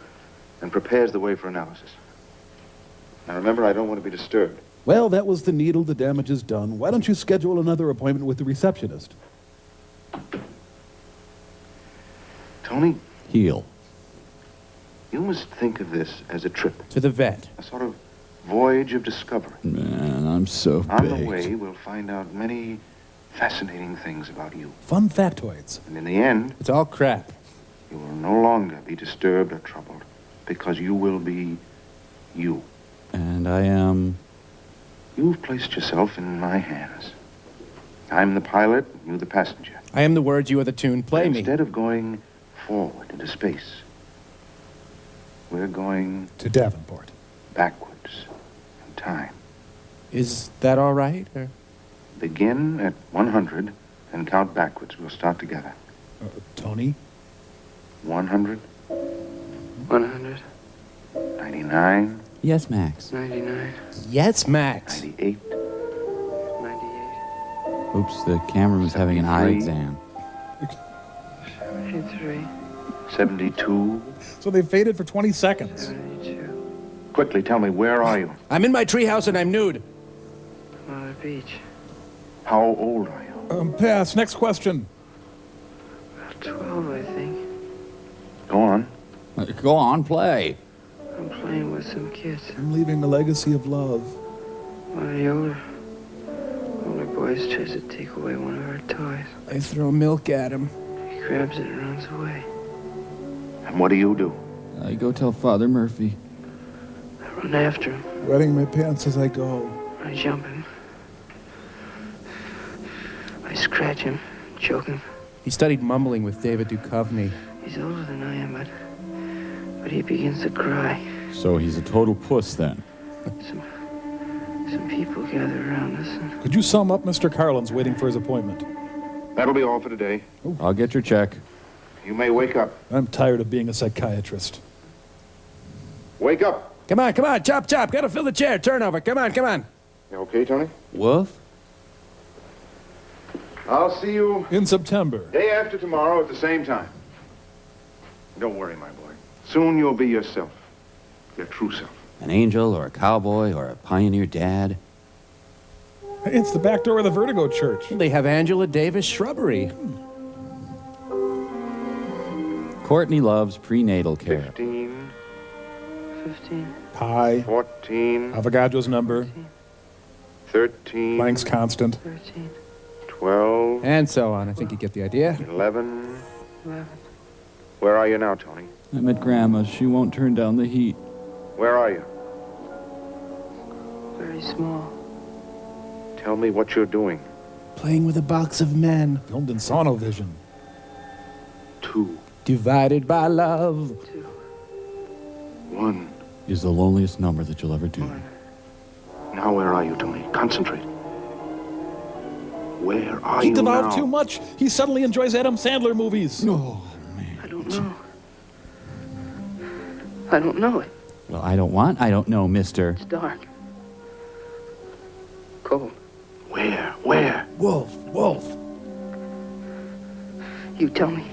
Speaker 13: and prepares the way for analysis. Now remember, I don't want to be disturbed.
Speaker 6: Well, that was the needle. The damage is done. Why don't you schedule another appointment with the receptionist?
Speaker 13: Tony,
Speaker 3: Heal.
Speaker 13: you must think of this as a trip.
Speaker 1: To the vet.
Speaker 13: A sort of voyage of discovery.
Speaker 3: Man, I'm so
Speaker 13: On
Speaker 3: baked.
Speaker 13: the way, we'll find out many fascinating things about you.
Speaker 6: Fun factoids.
Speaker 13: And in the end,
Speaker 1: It's all crap.
Speaker 13: you will no longer be disturbed or troubled because you will be you.
Speaker 3: And I am...
Speaker 13: You've placed yourself in my hands. I'm the pilot, you the passenger.
Speaker 1: I am the words, you are the tune. Play me.
Speaker 13: Instead of going forward into space, we're going
Speaker 6: To Davenport.
Speaker 13: backwards in time.
Speaker 1: Is that all right? Or?
Speaker 13: Begin at 100 and count backwards. We'll start together.
Speaker 6: Tony?
Speaker 13: 100,
Speaker 12: 100,
Speaker 13: 99,
Speaker 3: Yes, Max.
Speaker 12: 99,
Speaker 1: Yes, Max.
Speaker 13: 98,
Speaker 12: 98.
Speaker 3: Oops, the cameraman's having an eye
Speaker 13: 73.
Speaker 3: exam.
Speaker 12: 73,
Speaker 13: 72.
Speaker 2: So they faded for 20 seconds.
Speaker 12: 72.
Speaker 13: Quickly, tell me, where are you?
Speaker 1: I'm in my treehouse and I'm nude.
Speaker 12: I'm on the beach.
Speaker 13: How old are you?
Speaker 2: Pass. Next question.
Speaker 12: About 12, I think.
Speaker 13: Go on.
Speaker 3: Go on, play.
Speaker 12: I'm playing with some kids.
Speaker 6: I'm leaving a legacy of love.
Speaker 12: One of the older boys tries to take away one of our toys.
Speaker 1: I throw milk at him.
Speaker 12: He grabs it and runs away.
Speaker 13: And what do?
Speaker 3: I go tell Father Murphy.
Speaker 12: I run after him.
Speaker 6: Wetting my pants as I go.
Speaker 12: I jump him. I scratch him, choke him.
Speaker 1: He studied mumbling with David Duchovny.
Speaker 12: He's older than I am, but he begins to cry.
Speaker 3: So he's a total puss then.
Speaker 12: Some people gather around us. And
Speaker 2: Could you sum up Mr. Carlin's waiting for his appointment?
Speaker 13: That'll be all for today.
Speaker 3: I'll get your check.
Speaker 13: You may wake up.
Speaker 2: I'm tired of being a psychiatrist.
Speaker 13: Wake up.
Speaker 1: Come on, chop, chop. Gotta fill the chair. Turnover. Come on.
Speaker 13: You okay, Tony?
Speaker 3: Wolf?
Speaker 13: I'll see you
Speaker 2: In September.
Speaker 13: day after tomorrow at the same time. Don't worry, my boy. Soon you'll be yourself. Your true self.
Speaker 14: An angel or a cowboy or a pioneer dad.
Speaker 2: It's the back door of the Vertigo Church.
Speaker 1: They have Angela Davis shrubbery.
Speaker 3: Courtney loves prenatal care.
Speaker 13: 15,
Speaker 12: 15,
Speaker 2: Pi.
Speaker 13: 14,
Speaker 2: Avogadro's number.
Speaker 13: 13,
Speaker 2: Planck's constant.
Speaker 12: 13,
Speaker 13: 12,
Speaker 1: And so on. I think you get the idea.
Speaker 13: 11.
Speaker 12: 11.
Speaker 13: Where are you now, Tony?
Speaker 3: I'm at Grandma's. She won't turn down the heat.
Speaker 13: Where are you?
Speaker 12: Very small.
Speaker 13: Tell me what you're doing.
Speaker 1: Playing with a box of men.
Speaker 2: Filmed in Sonovision.
Speaker 13: 2,
Speaker 1: Divided by love.
Speaker 13: 1.
Speaker 3: Is the loneliest number that you'll ever do.
Speaker 13: Now where are you, Tony? Concentrate. Where are
Speaker 2: He
Speaker 13: you
Speaker 2: devolved
Speaker 13: now?
Speaker 2: too much. He suddenly enjoys Adam Sandler movies.
Speaker 3: No.
Speaker 12: I don't know. I don't know it.
Speaker 3: Well, I don't know, mister.
Speaker 12: It's dark. cold.
Speaker 13: Where?
Speaker 2: Wolf.
Speaker 12: You tell me.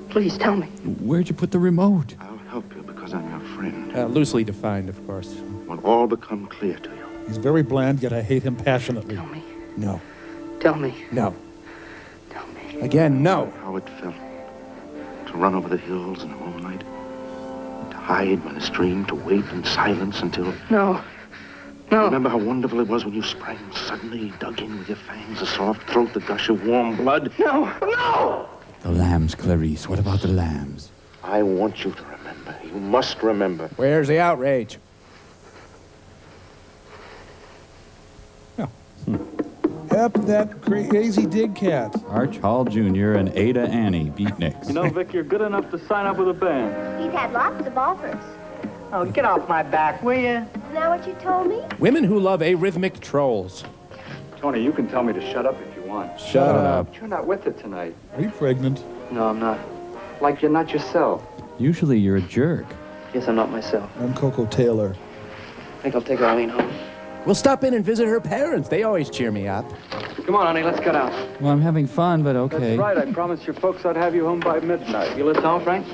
Speaker 12: Please tell me.
Speaker 3: Where'd you put the remote?
Speaker 13: I'll help you because I'm your friend.
Speaker 1: Loosely defined, of course.
Speaker 13: Will all become clear to you.
Speaker 2: He's very bland, yet I hate him passionately.
Speaker 12: Tell me.
Speaker 1: No.
Speaker 12: Tell me.
Speaker 1: No.
Speaker 12: Tell me.
Speaker 1: Again, no.
Speaker 13: How it felt to run over the hills in the moonlight, to hide by the stream, to wait in silence until...
Speaker 12: No. No.
Speaker 13: Remember how wonderful it was when you sprang suddenly, dug in with your fangs, a soft throat, the gush of warm blood?
Speaker 12: No. No!
Speaker 3: The lambs, Clarice. What about the lambs?
Speaker 13: I want you to remember. You must remember.
Speaker 1: Where's the outrage?
Speaker 2: Yep, that crazy dig cat.
Speaker 3: Arch Hall Jr. and Ada Annie beatniks.
Speaker 4: You know, Vic, you're good enough to sign up with a band.
Speaker 5: He's had lots of offers.
Speaker 7: Oh, get off my back, will you?
Speaker 5: Isn't that what you told me?
Speaker 1: Women who love arrhythmic trolls.
Speaker 4: Tony, you can tell me to shut up if you want.
Speaker 1: Shut up.
Speaker 4: You're not with it tonight.
Speaker 2: Are you pregnant?
Speaker 12: No, I'm not.
Speaker 4: Like you're not yourself.
Speaker 3: Usually you're a jerk.
Speaker 12: Guess I'm not myself.
Speaker 2: I'm Coco Taylor.
Speaker 12: I think I'll take Arlene home.
Speaker 1: We'll stop in and visit her parents. They always cheer me up.
Speaker 12: Come on, honey, let's cut out.
Speaker 3: Well, I'm having fun, but okay.
Speaker 4: That's right. I promised your folks I'd have you home by midnight.
Speaker 12: You list home, Frank?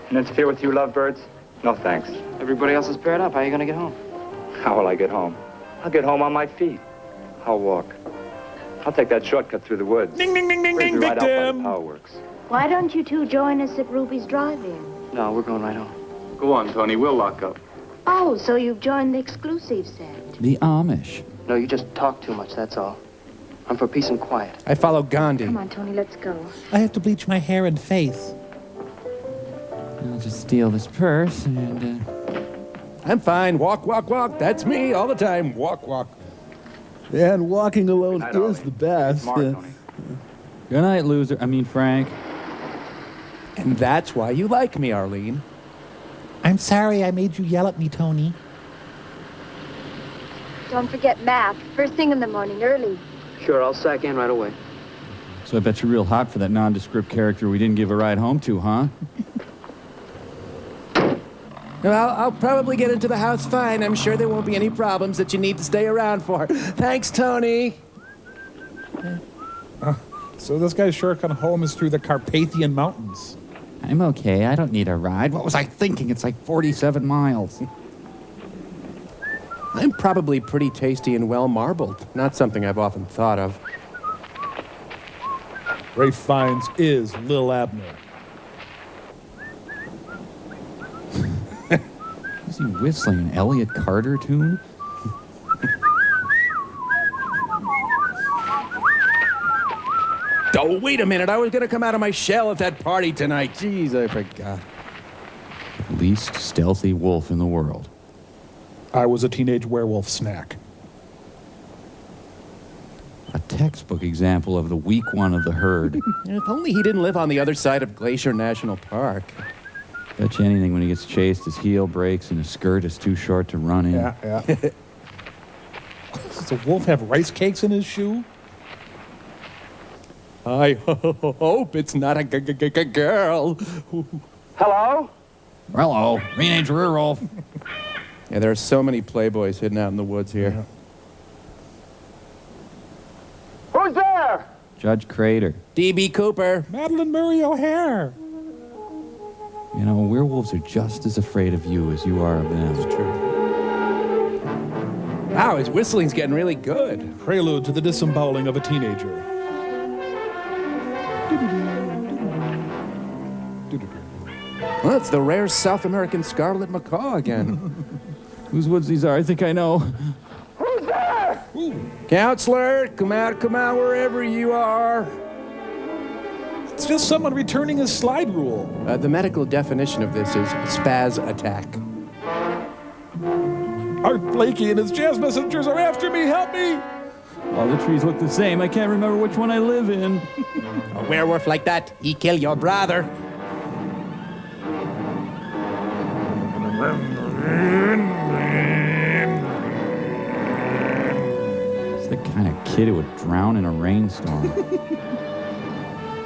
Speaker 4: And interfere with you lovebirds? No, thanks.
Speaker 12: Everybody else is paired up. How are you gonna get home?
Speaker 4: How will I get home? I'll get home on my feet. I'll walk. I'll take that shortcut through the woods.
Speaker 2: Ding, ding, ding, ding, ding,
Speaker 4: Right out by the
Speaker 2: victim!
Speaker 4: power works.
Speaker 5: Why don't you two join us at Ruby's Drive-In?
Speaker 12: No, we're going right home.
Speaker 4: Go on, Tony. We'll lock up.
Speaker 5: Oh, so you've joined the exclusive set.
Speaker 3: The Amish.
Speaker 12: No, you just talk too much, that's all. I'm for peace and quiet.
Speaker 1: I follow Gandhi.
Speaker 5: Come on, Tony, let's go.
Speaker 2: I have to bleach my hair and face.
Speaker 3: I'll just steal this purse and,
Speaker 1: I'm fine. Walk, walk, walk. That's me all the time. Walk, walk.
Speaker 6: And walking alone
Speaker 4: Good night,
Speaker 6: is
Speaker 4: Ollie.
Speaker 6: the best.
Speaker 4: Smart, Tony.
Speaker 3: Good night, loser. I mean, Frank.
Speaker 1: And that's why you like me, Arlene.
Speaker 2: I'm sorry I made you yell at me, Tony.
Speaker 5: Don't forget math. First thing in the morning, early.
Speaker 12: Sure, I'll sack in right away.
Speaker 3: So I bet you're real hot for that nondescript character we didn't give a ride home to, huh?
Speaker 1: Well, I'll probably get into the house fine. I'm sure there won't be any problems that you need to stay around for. Thanks, Tony.
Speaker 2: So this guy's shortcut home is through the Carpathian Mountains.
Speaker 3: I'm okay. I don't need a ride. What was I thinking? It's like 47 miles.
Speaker 1: I'm probably pretty tasty and well marbled. Not something I've often thought of.
Speaker 2: Rafe Fiennes is Lil Abner.
Speaker 3: Is he whistling an Elliot Carter tune?
Speaker 1: Oh, wait a minute. I was going to come out of my shell at that party tonight. Jeez, I forgot.
Speaker 3: Least stealthy wolf in the world.
Speaker 2: I was a teenage werewolf snack.
Speaker 3: A textbook example of the weak one of the herd.
Speaker 1: If only he didn't live on the other side of Glacier National Park.
Speaker 3: Bet you anything when he gets chased, his heel breaks and his skirt is too short to run in.
Speaker 2: Yeah. Does the wolf have rice cakes in his shoe?
Speaker 1: I hope it's not a girl.
Speaker 4: Hello?
Speaker 3: Hello, teenage werewolf.
Speaker 1: Yeah, there are so many playboys hidden out in the woods here.
Speaker 2: Yeah.
Speaker 4: Who's there?
Speaker 3: Judge Crater.
Speaker 1: D.B. Cooper.
Speaker 2: Madeline Murray O'Hare.
Speaker 3: You know, werewolves are just as afraid of you as you are of them.
Speaker 1: It's true. Wow, his whistling's getting really good.
Speaker 2: Prelude to the disemboweling of a teenager.
Speaker 1: Well, it's the rare South American scarlet macaw again.
Speaker 3: Whose woods these are, I think I know.
Speaker 4: Who's there?
Speaker 1: Counselor, come out, wherever you are.
Speaker 2: It's just someone returning his slide rule.
Speaker 1: The medical definition of this is spaz attack.
Speaker 2: Art Blakey and his jazz messengers are after me. Help me!
Speaker 3: All the trees look the same. I can't remember which one I live in.
Speaker 1: A werewolf like that, he kill your brother.
Speaker 3: It's the kind of kid who would drown in a rainstorm.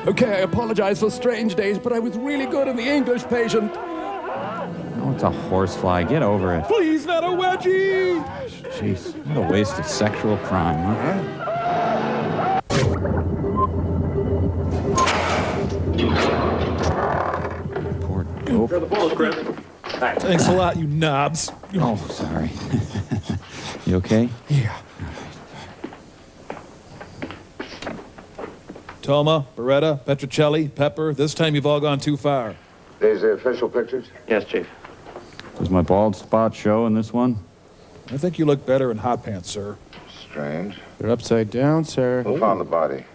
Speaker 1: Okay, I apologize for strange days, but I was really good in the English patient.
Speaker 3: How it's a horsefly. Get over it.
Speaker 2: Please, not a wedgie!
Speaker 3: Jeez, what a waste of sexual crime, huh? Poor dope.
Speaker 2: the balls, Chris. Thanks a lot, you knobs.
Speaker 3: Oh, sorry. You okay?
Speaker 2: Yeah. Toma, Beretta, Petrocelli, Pepper, this time you've all gone too far.
Speaker 13: These the official pictures?
Speaker 11: Yes, Chief.
Speaker 3: Does my bald spot show in this one?
Speaker 2: I think you look better in hot pants, sir.
Speaker 13: Strange.
Speaker 1: They're upside down, sir.
Speaker 13: Who found the body?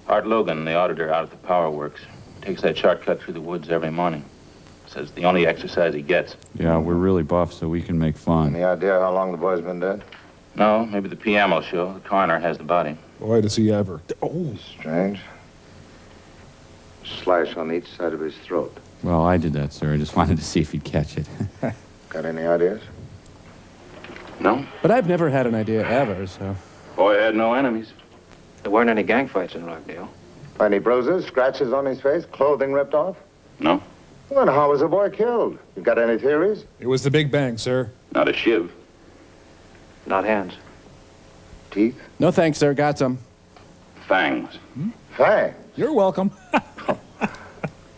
Speaker 8: Art Logan, the auditor out at the power works. Takes that shortcut through the woods every morning. Says the only exercise he gets.
Speaker 3: Yeah, we're really buff, so we can make fun.
Speaker 13: Any idea how long the boy's been dead?
Speaker 8: No, maybe the PM will show. The coroner has the body.
Speaker 2: Boy, does he ever. Oh.
Speaker 13: Strange. Slash on each side of his throat.
Speaker 3: Well, I did that, sir. I just wanted to see if he'd catch it.
Speaker 13: Got any ideas?
Speaker 8: No.
Speaker 1: But I've never had an idea ever, so.
Speaker 8: Boy had no enemies.
Speaker 11: There weren't any gang fights in Rockdale.
Speaker 13: Any bruises, scratches on his face, clothing ripped off?
Speaker 8: No.
Speaker 13: Well, then how was the boy killed? You got any theories?
Speaker 2: It was the Big Bang, sir.
Speaker 8: Not a shiv.
Speaker 11: Not hands.
Speaker 13: Teeth?
Speaker 1: No thanks, sir. Got some.
Speaker 8: Fangs.
Speaker 13: Fangs?
Speaker 2: You're welcome.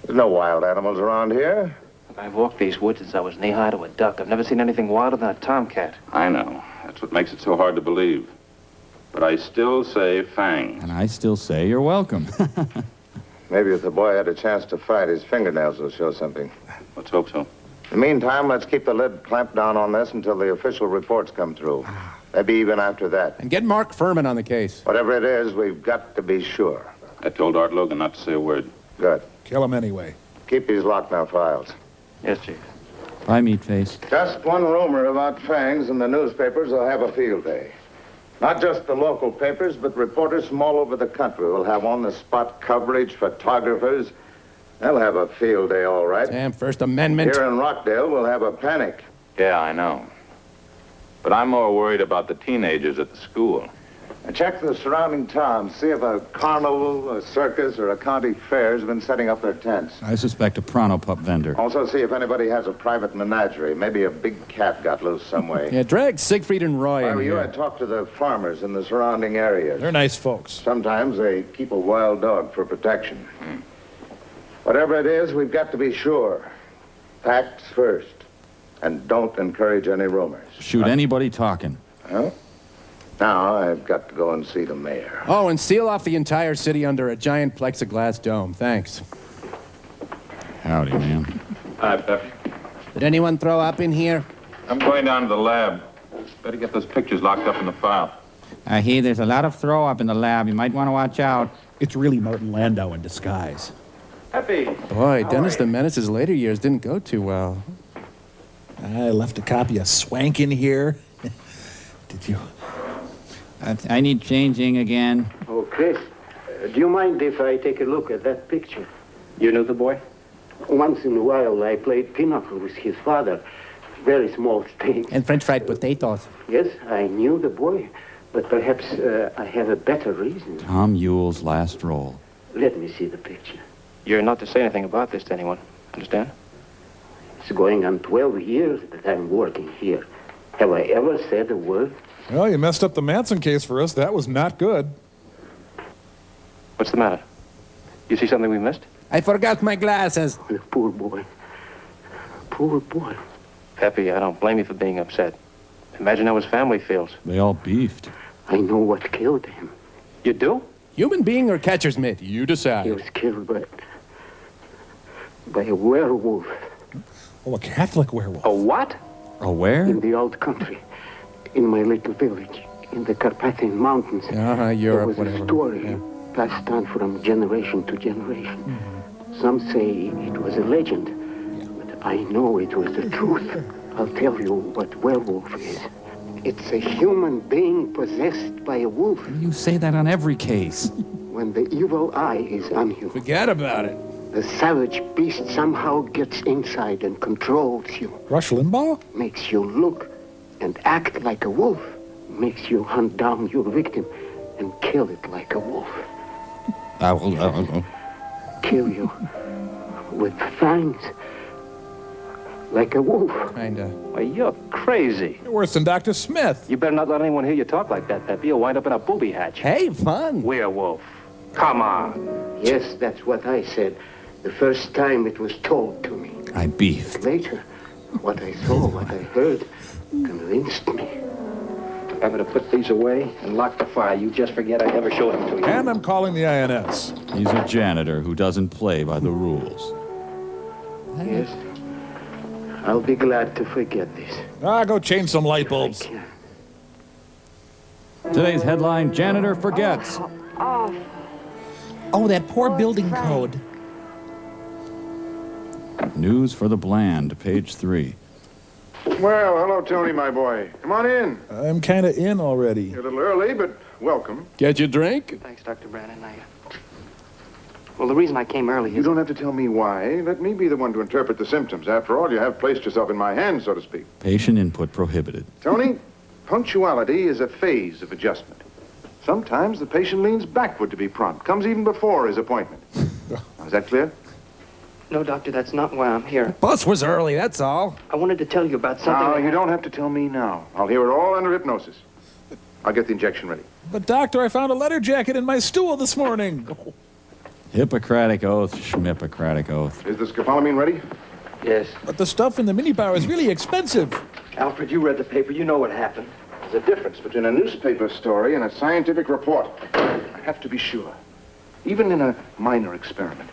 Speaker 13: There's no wild animals around here.
Speaker 11: I've walked these woods since I was knee-high to a duck. I've never seen anything wilder than a tomcat.
Speaker 8: I know. That's what makes it so hard to believe. But I still say fangs.
Speaker 3: And I still say you're welcome.
Speaker 13: Maybe if the boy had a chance to fight, his fingernails will show something.
Speaker 8: Let's hope so.
Speaker 13: In the meantime, let's keep the lid clamped down on this until the official reports come through. Maybe even after that.
Speaker 1: And get Mark Furman on the case.
Speaker 13: Whatever it is, we've got to be sure.
Speaker 8: I told Art Logan not to say a word.
Speaker 13: Good.
Speaker 2: Kill him anyway.
Speaker 13: Keep these locked in our files.
Speaker 11: Yes, Chief.
Speaker 3: Bye, Meatface.
Speaker 13: Just one rumor about fangs, and the newspapers will have a field day. Not just the local papers, but reporters from all over the country will have on-the-spot coverage, photographers. They'll have a field day, all right.
Speaker 1: Damn First Amendment.
Speaker 13: Here in Rockdale, we'll have a panic.
Speaker 8: Yeah, I know. But I'm more worried about the teenagers at the school.
Speaker 13: And check the surrounding towns. See if a carnival, a circus, or a county fair has been setting up their tents.
Speaker 3: I suspect a Pronto Pup vendor.
Speaker 13: Also see if anybody has a private menagerie. Maybe a big cat got loose some way.
Speaker 1: Yeah, drag Siegfried and Roy
Speaker 13: If I
Speaker 1: in
Speaker 13: were you,
Speaker 1: here.
Speaker 13: I'd talk to the farmers in the surrounding areas.
Speaker 2: They're nice folks.
Speaker 13: Sometimes they keep a wild dog for protection. Whatever it is, we've got to be sure. Facts first. And don't encourage any rumors.
Speaker 3: Shoot anybody talking.
Speaker 13: Huh? Now I've got to go and see the mayor.
Speaker 1: Oh, and seal off the entire city under a giant plexiglass dome. Thanks.
Speaker 3: Howdy, man.
Speaker 8: Hi, Pep.
Speaker 1: Did anyone throw up in here?
Speaker 8: I'm going down to the lab. Better get those pictures locked up in the file.
Speaker 3: I hear there's a lot of throw up in the lab. You might want to watch out.
Speaker 6: It's really Martin Landau in disguise.
Speaker 11: Happy.
Speaker 1: Boy, Dennis the Menace's later years didn't go too well.
Speaker 2: I left a copy of Swank in here. Did you?
Speaker 3: I need changing again.
Speaker 15: Oh, Chris, do you mind if I take a look at that picture?
Speaker 11: You knew the boy?
Speaker 15: Once in a while, I played pinochle with his father. Very small stakes.
Speaker 1: And French fried potatoes.
Speaker 15: Yes, I knew the boy, but perhaps I have a better reason.
Speaker 3: Tom Ewell's last role.
Speaker 15: Let me see the picture.
Speaker 11: You're not to say anything about this to anyone. Understand?
Speaker 15: It's going on 12 years that I'm working here. Have I ever said a word?
Speaker 2: Well, you messed up the Manson case for us. That was not good.
Speaker 11: What's the matter? You see something we missed?
Speaker 1: I forgot my glasses.
Speaker 15: The poor boy. Poor boy.
Speaker 11: Peppy, I don't blame you for being upset. Imagine how his family feels.
Speaker 3: They all beefed.
Speaker 15: I know what killed him.
Speaker 11: You do?
Speaker 1: Human being or catcher's mitt? You decide.
Speaker 15: He was killed by a werewolf.
Speaker 2: Oh, a Catholic werewolf.
Speaker 11: A what?
Speaker 3: A where?
Speaker 15: In the old country. In my little village. In the Carpathian Mountains.
Speaker 1: Europe,
Speaker 15: there was
Speaker 1: whatever.
Speaker 15: a story passed on from generation to generation. Some say it was a legend, but I know it was the truth. I'll tell you what werewolf is. It's a human being possessed by a wolf.
Speaker 3: You say that on every case.
Speaker 15: When the evil eye is on you,
Speaker 1: Forget about it.
Speaker 15: the savage beast somehow gets inside and controls you.
Speaker 2: Rush Limbaugh?
Speaker 15: Makes you look and act like a wolf. Makes you hunt down your victim and kill it like a wolf.
Speaker 3: I will.
Speaker 15: Kill you with fangs. like a wolf.
Speaker 1: Kinda.
Speaker 16: Why, you're crazy.
Speaker 2: You're worse than Dr. Smith.
Speaker 16: You better not let anyone hear you talk like that, Peppy. You'll wind up in a booby hatch.
Speaker 1: Hey, fun.
Speaker 16: Werewolf. Come on.
Speaker 15: Yes, that's what I said. The first time it was told to me.
Speaker 14: I beefed.
Speaker 15: Later, what I saw, what I heard, convinced me.
Speaker 16: I'm going to put these away and lock the file. You just forget I ever showed them to you.
Speaker 2: And I'm calling the INS.
Speaker 3: He's a janitor who doesn't play by the rules.
Speaker 15: Yes. I'll be glad to forget this.
Speaker 2: Go change some light bulbs.
Speaker 3: Today's headline, Janitor Forgets.
Speaker 1: Oh, that poor building code.
Speaker 3: News for the bland, page 3.
Speaker 13: Well, hello, Tony, my boy. Come on in.
Speaker 2: I'm kind of in already.
Speaker 13: You're a little early, but welcome.
Speaker 1: Get your drink?
Speaker 12: Thanks, Dr. Brandon. Well, the reason I came early is...
Speaker 13: You don't have to tell me why. Let me be the one to interpret the symptoms. After all, you have placed yourself in my hands, so to speak.
Speaker 3: Patient input prohibited.
Speaker 13: Tony, punctuality is a phase of adjustment. Sometimes the patient leans backward to be prompt, comes even before his appointment. Now, is that clear?
Speaker 12: No, Doctor, that's not why I'm here.
Speaker 1: Bus was early, that's all.
Speaker 12: I wanted to tell you about something...
Speaker 13: No, you don't have to tell me now. I'll hear it all under hypnosis. I'll get the injection ready.
Speaker 2: But, Doctor, I found a letter jacket in my stool this morning.
Speaker 3: Hippocratic oath, schmippocratic oath.
Speaker 13: Is the scopolamine ready?
Speaker 12: Yes.
Speaker 2: But the stuff in the minibar is really expensive.
Speaker 12: Alfred, you read the paper. You know what happened.
Speaker 13: There's a difference between a newspaper story and a scientific report. I have to be sure. Even in a minor experiment.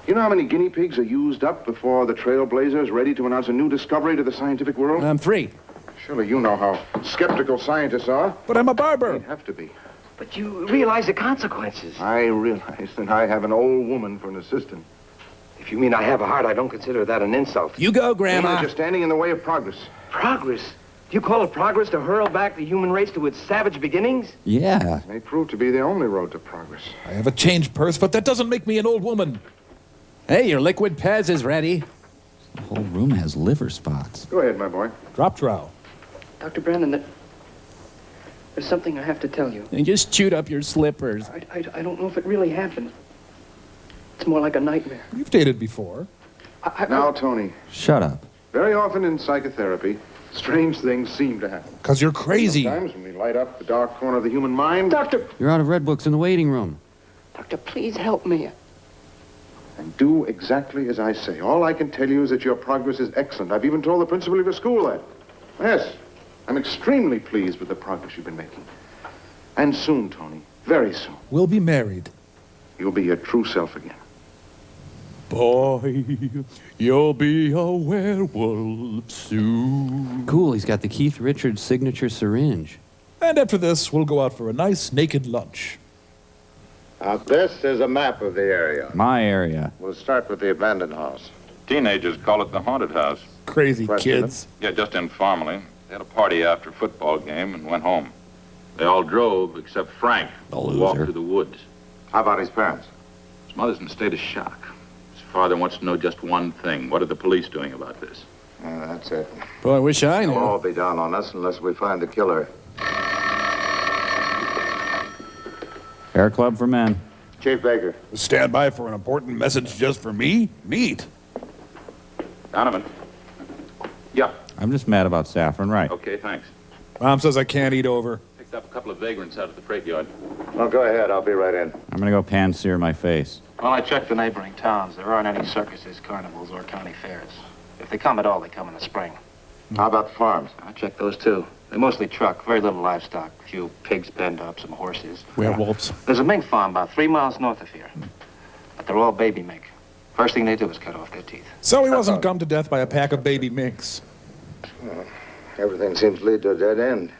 Speaker 13: You know how many guinea pigs are used up before the trailblazer is ready to announce a new discovery to the scientific world?
Speaker 1: 3.
Speaker 13: Surely you know how skeptical scientists are.
Speaker 2: But I'm a barber.
Speaker 13: They'd have to be.
Speaker 12: But you realize the consequences.
Speaker 13: I realize that I have an old woman for an assistant.
Speaker 12: If you mean I have a heart, I don't consider that an insult.
Speaker 1: You go, Grandma.
Speaker 13: You're standing in the way of progress.
Speaker 12: Progress? Do you call it progress to hurl back the human race to its savage beginnings?
Speaker 3: Yeah.
Speaker 13: It may prove to be the only road to progress.
Speaker 2: I have a change purse, but that doesn't make me an old woman.
Speaker 1: Hey, your liquid Pez is ready.
Speaker 3: The whole room has liver spots.
Speaker 13: Go ahead, my boy.
Speaker 2: Drop trowel.
Speaker 12: Dr. Brandon, there's something I have to tell you.
Speaker 1: And just chewed up your slippers.
Speaker 12: I don't know if it really happened. It's more like a nightmare.
Speaker 2: You've dated before.
Speaker 13: Now, Tony.
Speaker 3: Shut up.
Speaker 13: Very often in psychotherapy, strange things seem to happen.
Speaker 2: Because you're crazy.
Speaker 13: Sometimes when we light up the dark corner of the human mind...
Speaker 12: Doctor!
Speaker 3: You're out of red books in the waiting room.
Speaker 12: Doctor, please help me.
Speaker 13: And do exactly as I say. All I can tell you is that your progress is excellent. I've even told the principal of your school that. Yes, I'm extremely pleased with the progress you've been making. And soon, Tony, very soon.
Speaker 2: We'll be married.
Speaker 13: You'll be your true self again.
Speaker 2: Boy, you'll be a werewolf soon.
Speaker 14: Cool, he's got the Keith Richards signature syringe.
Speaker 2: And after this, we'll go out for a nice naked lunch.
Speaker 9: This is a map of the area.
Speaker 3: My area.
Speaker 9: We'll start with the abandoned house.
Speaker 8: Teenagers call it the haunted house.
Speaker 2: Crazy
Speaker 9: Question
Speaker 2: kids.
Speaker 8: Yeah, just informally. They had a party after a football game and went home. They all drove except Frank,
Speaker 3: The
Speaker 8: who walked
Speaker 3: loser.
Speaker 8: through the woods.
Speaker 9: How about his parents?
Speaker 8: His mother's in a state of shock. His father wants to know just one thing. What are the police doing about this?
Speaker 9: That's it.
Speaker 1: Boy, I wish I
Speaker 9: They'll
Speaker 1: knew.
Speaker 9: all be down on us unless we find the killer.
Speaker 3: Air Club for Men.
Speaker 9: Chief Baker.
Speaker 2: Stand by for an important message just for me? Neat.
Speaker 8: Donovan. Yeah.
Speaker 3: I'm just mad about saffron, right?
Speaker 8: Okay, thanks.
Speaker 2: Mom says I can't eat over.
Speaker 8: Picked up a couple of vagrants out at the freight yard.
Speaker 9: Well, go ahead. I'll be right in.
Speaker 3: I'm gonna go pan-sear my face.
Speaker 16: Well, I checked the neighboring towns. There aren't any circuses, carnivals, or county fairs. If they come at all, they come in the spring.
Speaker 9: How about the farms?
Speaker 16: I checked those, too. They mostly truck, very little livestock. A few pigs penned up, some horses.
Speaker 2: Werewolves.
Speaker 16: There's a mink farm about 3 miles north of here. But they're all baby mink. First thing they do is cut off their teeth.
Speaker 2: So he wasn't gummed to death by a pack of baby minks.
Speaker 9: Everything seems to lead to a dead end.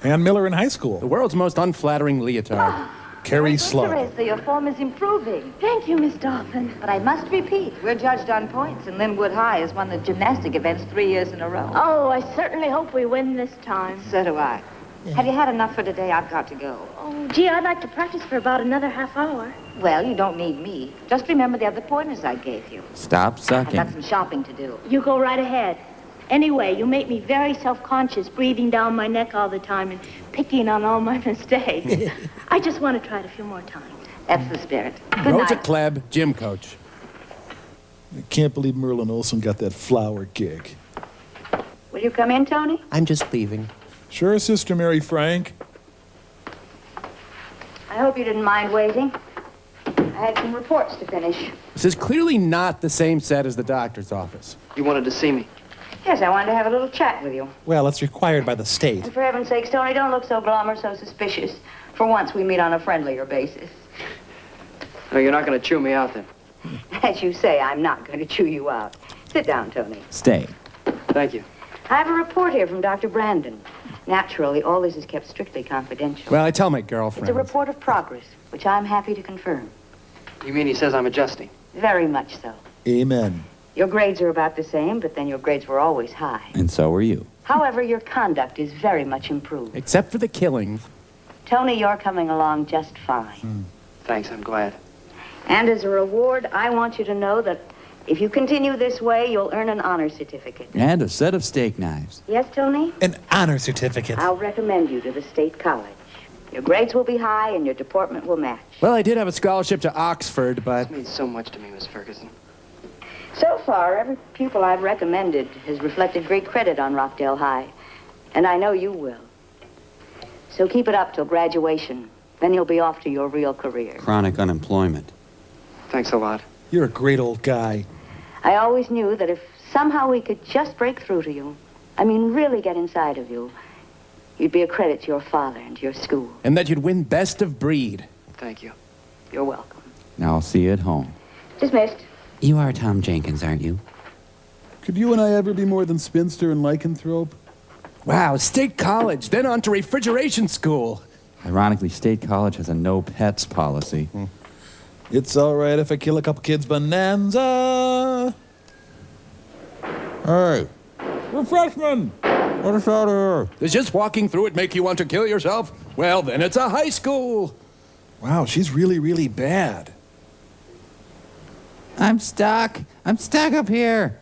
Speaker 2: Ann Miller in high school.
Speaker 1: The world's most unflattering leotard.
Speaker 2: Carrie Slug.
Speaker 17: Teresa, your form is improving.
Speaker 5: Thank you, Miss Dolphin.
Speaker 17: But I must repeat, we're judged on points, and Linwood High has won the gymnastic events 3 years in a row.
Speaker 5: Oh, I certainly hope we win this time.
Speaker 17: So do I. Have you had enough for today? I've got to go.
Speaker 5: Oh, gee, I'd like to practice for about another half hour.
Speaker 17: Well, you don't need me. Just remember the other pointers I gave you.
Speaker 14: Stop
Speaker 17: I've
Speaker 14: sucking.
Speaker 17: got some shopping to do.
Speaker 5: You go right ahead. Anyway, you make me very self-conscious, breathing down my neck all the time and picking on all my mistakes. I just want to try it a few more times.
Speaker 17: That's the spirit. Good
Speaker 1: Rosa
Speaker 17: night.
Speaker 1: Klebb, gym coach.
Speaker 2: I can't believe Merlin Olsen got that flower gig.
Speaker 17: Will you come in, Tony?
Speaker 1: I'm just leaving.
Speaker 2: Sure, Sister Mary Frank.
Speaker 17: I hope you didn't mind waiting. I had some reports to finish.
Speaker 1: This is clearly not the same set as the doctor's office.
Speaker 16: You wanted to see me?
Speaker 17: Yes, I wanted to have a little chat with you.
Speaker 18: Well, it's required by the state.
Speaker 17: And for heaven's sakes, Tony, don't look so glum or so suspicious. For once, we meet on a friendlier basis.
Speaker 16: No, you're not going to chew me out then.
Speaker 17: As you say, I'm not going to chew you out. Sit down, Tony.
Speaker 3: Stay.
Speaker 16: Thank you.
Speaker 17: I have a report here from Dr. Brandon. Naturally, all this is kept strictly confidential.
Speaker 1: Well, I tell my girlfriend.
Speaker 17: It's a report of progress, which I'm happy to confirm.
Speaker 16: You mean he says I'm adjusting?
Speaker 17: Very much so.
Speaker 2: Amen.
Speaker 17: Your grades are about the same, but then your grades were always high.
Speaker 3: And so were you.
Speaker 17: However, your conduct is very much improved.
Speaker 1: Except for the killings.
Speaker 17: Tony, you're coming along just fine.
Speaker 16: Thanks, I'm glad.
Speaker 17: And as a reward, I want you to know that if you continue this way, you'll earn an honor certificate.
Speaker 3: And a set of steak knives.
Speaker 17: Yes, Tony?
Speaker 18: An honor certificate.
Speaker 17: I'll recommend you to the state college. Your grades will be high and your deportment will match.
Speaker 1: Well, I did have a scholarship to Oxford, but...
Speaker 16: This means so much to me, Miss Ferguson.
Speaker 17: So far, every pupil I've recommended has reflected great credit on Rockdale High. And I know you will. So keep it up till graduation. Then you'll be off to your real career.
Speaker 14: Chronic unemployment.
Speaker 16: Thanks a lot.
Speaker 2: You're a great old guy.
Speaker 17: I always knew that if somehow we could just break through to you, I mean really get inside of you, you'd be a credit to your father and to your school.
Speaker 1: And that you'd win best of breed.
Speaker 16: Thank you.
Speaker 17: You're welcome.
Speaker 3: Now I'll see you at home.
Speaker 17: Dismissed.
Speaker 14: You are Tom Jenkins, aren't you?
Speaker 2: Could you and I ever be more than spinster and lycanthrope?
Speaker 1: Wow, state college, then on to refrigeration school.
Speaker 3: Ironically, State College has a no pets policy.
Speaker 2: It's all right if I kill a couple kids. Bonanza. Hey, we're freshmen. Let us out of here.
Speaker 1: Does just walking through it make you want to kill yourself? Well, then it's a high school.
Speaker 2: Wow, she's really, really bad.
Speaker 3: I'm stuck. I'm stuck up here.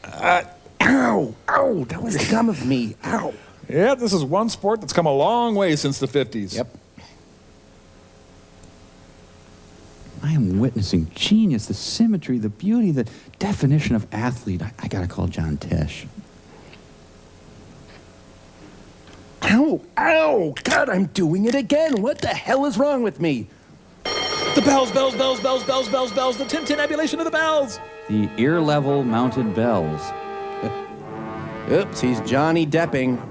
Speaker 1: Ow! Ow! That was dumb of me. Ow!
Speaker 2: Yeah, this is one sport that's come a long way since the 50s.
Speaker 1: Yep.
Speaker 3: I am witnessing genius, the symmetry, the beauty, the definition of athlete. I gotta call John Tesh.
Speaker 1: Ow! Ow! God, I'm doing it again. What the hell is wrong with me?
Speaker 2: The bells, bells, bells, bells, bells, bells, bells. The tintinnabulation of the bells.
Speaker 3: The ear-level mounted bells.
Speaker 1: Oops, he's Johnny Depping.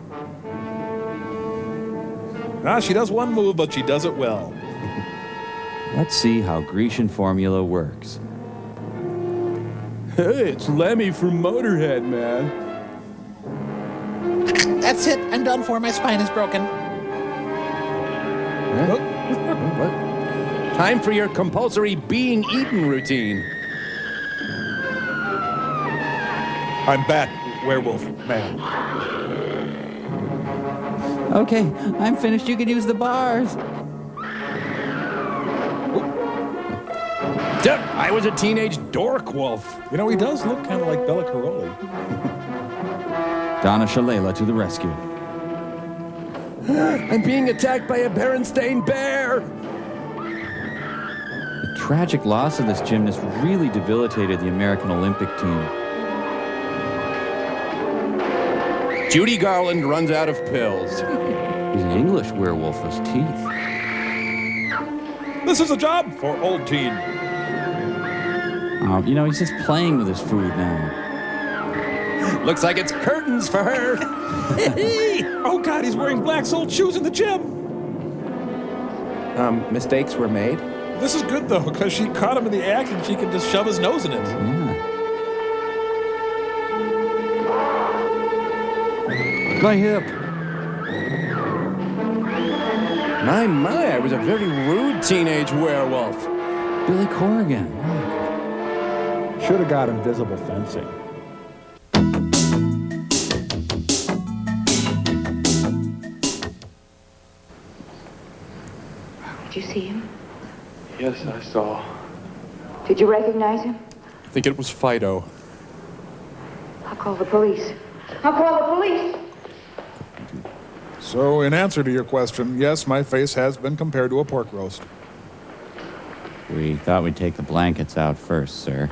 Speaker 2: Ah, she does one move, but she does it well.
Speaker 3: Let's see how Grecian formula works.
Speaker 1: Hey, it's Lemmy from Motorhead, man.
Speaker 18: That's it. I'm done for. My spine is broken.
Speaker 1: What? Time for your compulsory being eaten routine.
Speaker 2: I'm back, werewolf man.
Speaker 3: Okay, I'm finished. You can use the bars.
Speaker 1: I was a teenage dork wolf.
Speaker 2: You know, he does look kind of like Bella Caroli.
Speaker 3: Donna Shalala to the rescue.
Speaker 1: I'm being attacked by a Berenstain bear.
Speaker 3: The tragic loss of this gymnast really debilitated the American Olympic team.
Speaker 1: Judy Garland runs out of pills.
Speaker 3: He's an English werewolf with teeth.
Speaker 2: This is a job for old teen.
Speaker 3: You know, he's just playing with his food now.
Speaker 1: Looks like it's curtains for her.
Speaker 2: Oh, God, he's wearing black-soled shoes in the gym.
Speaker 1: Mistakes were made.
Speaker 2: This is good, though, because she caught him in the act and she can just shove his nose in it.
Speaker 3: Yeah. My hip.
Speaker 1: My, I was a very rude teenage werewolf.
Speaker 3: Billy Corrigan.
Speaker 6: Should have got invisible fencing.
Speaker 17: Did you see him?
Speaker 4: Yes, I saw.
Speaker 17: Did you recognize him?
Speaker 1: I think it was Fido.
Speaker 17: I'll call the police. I'll call the police!
Speaker 2: So, in answer to your question, yes, my face has been compared to a pork roast.
Speaker 3: We thought we'd take the blankets out first, sir.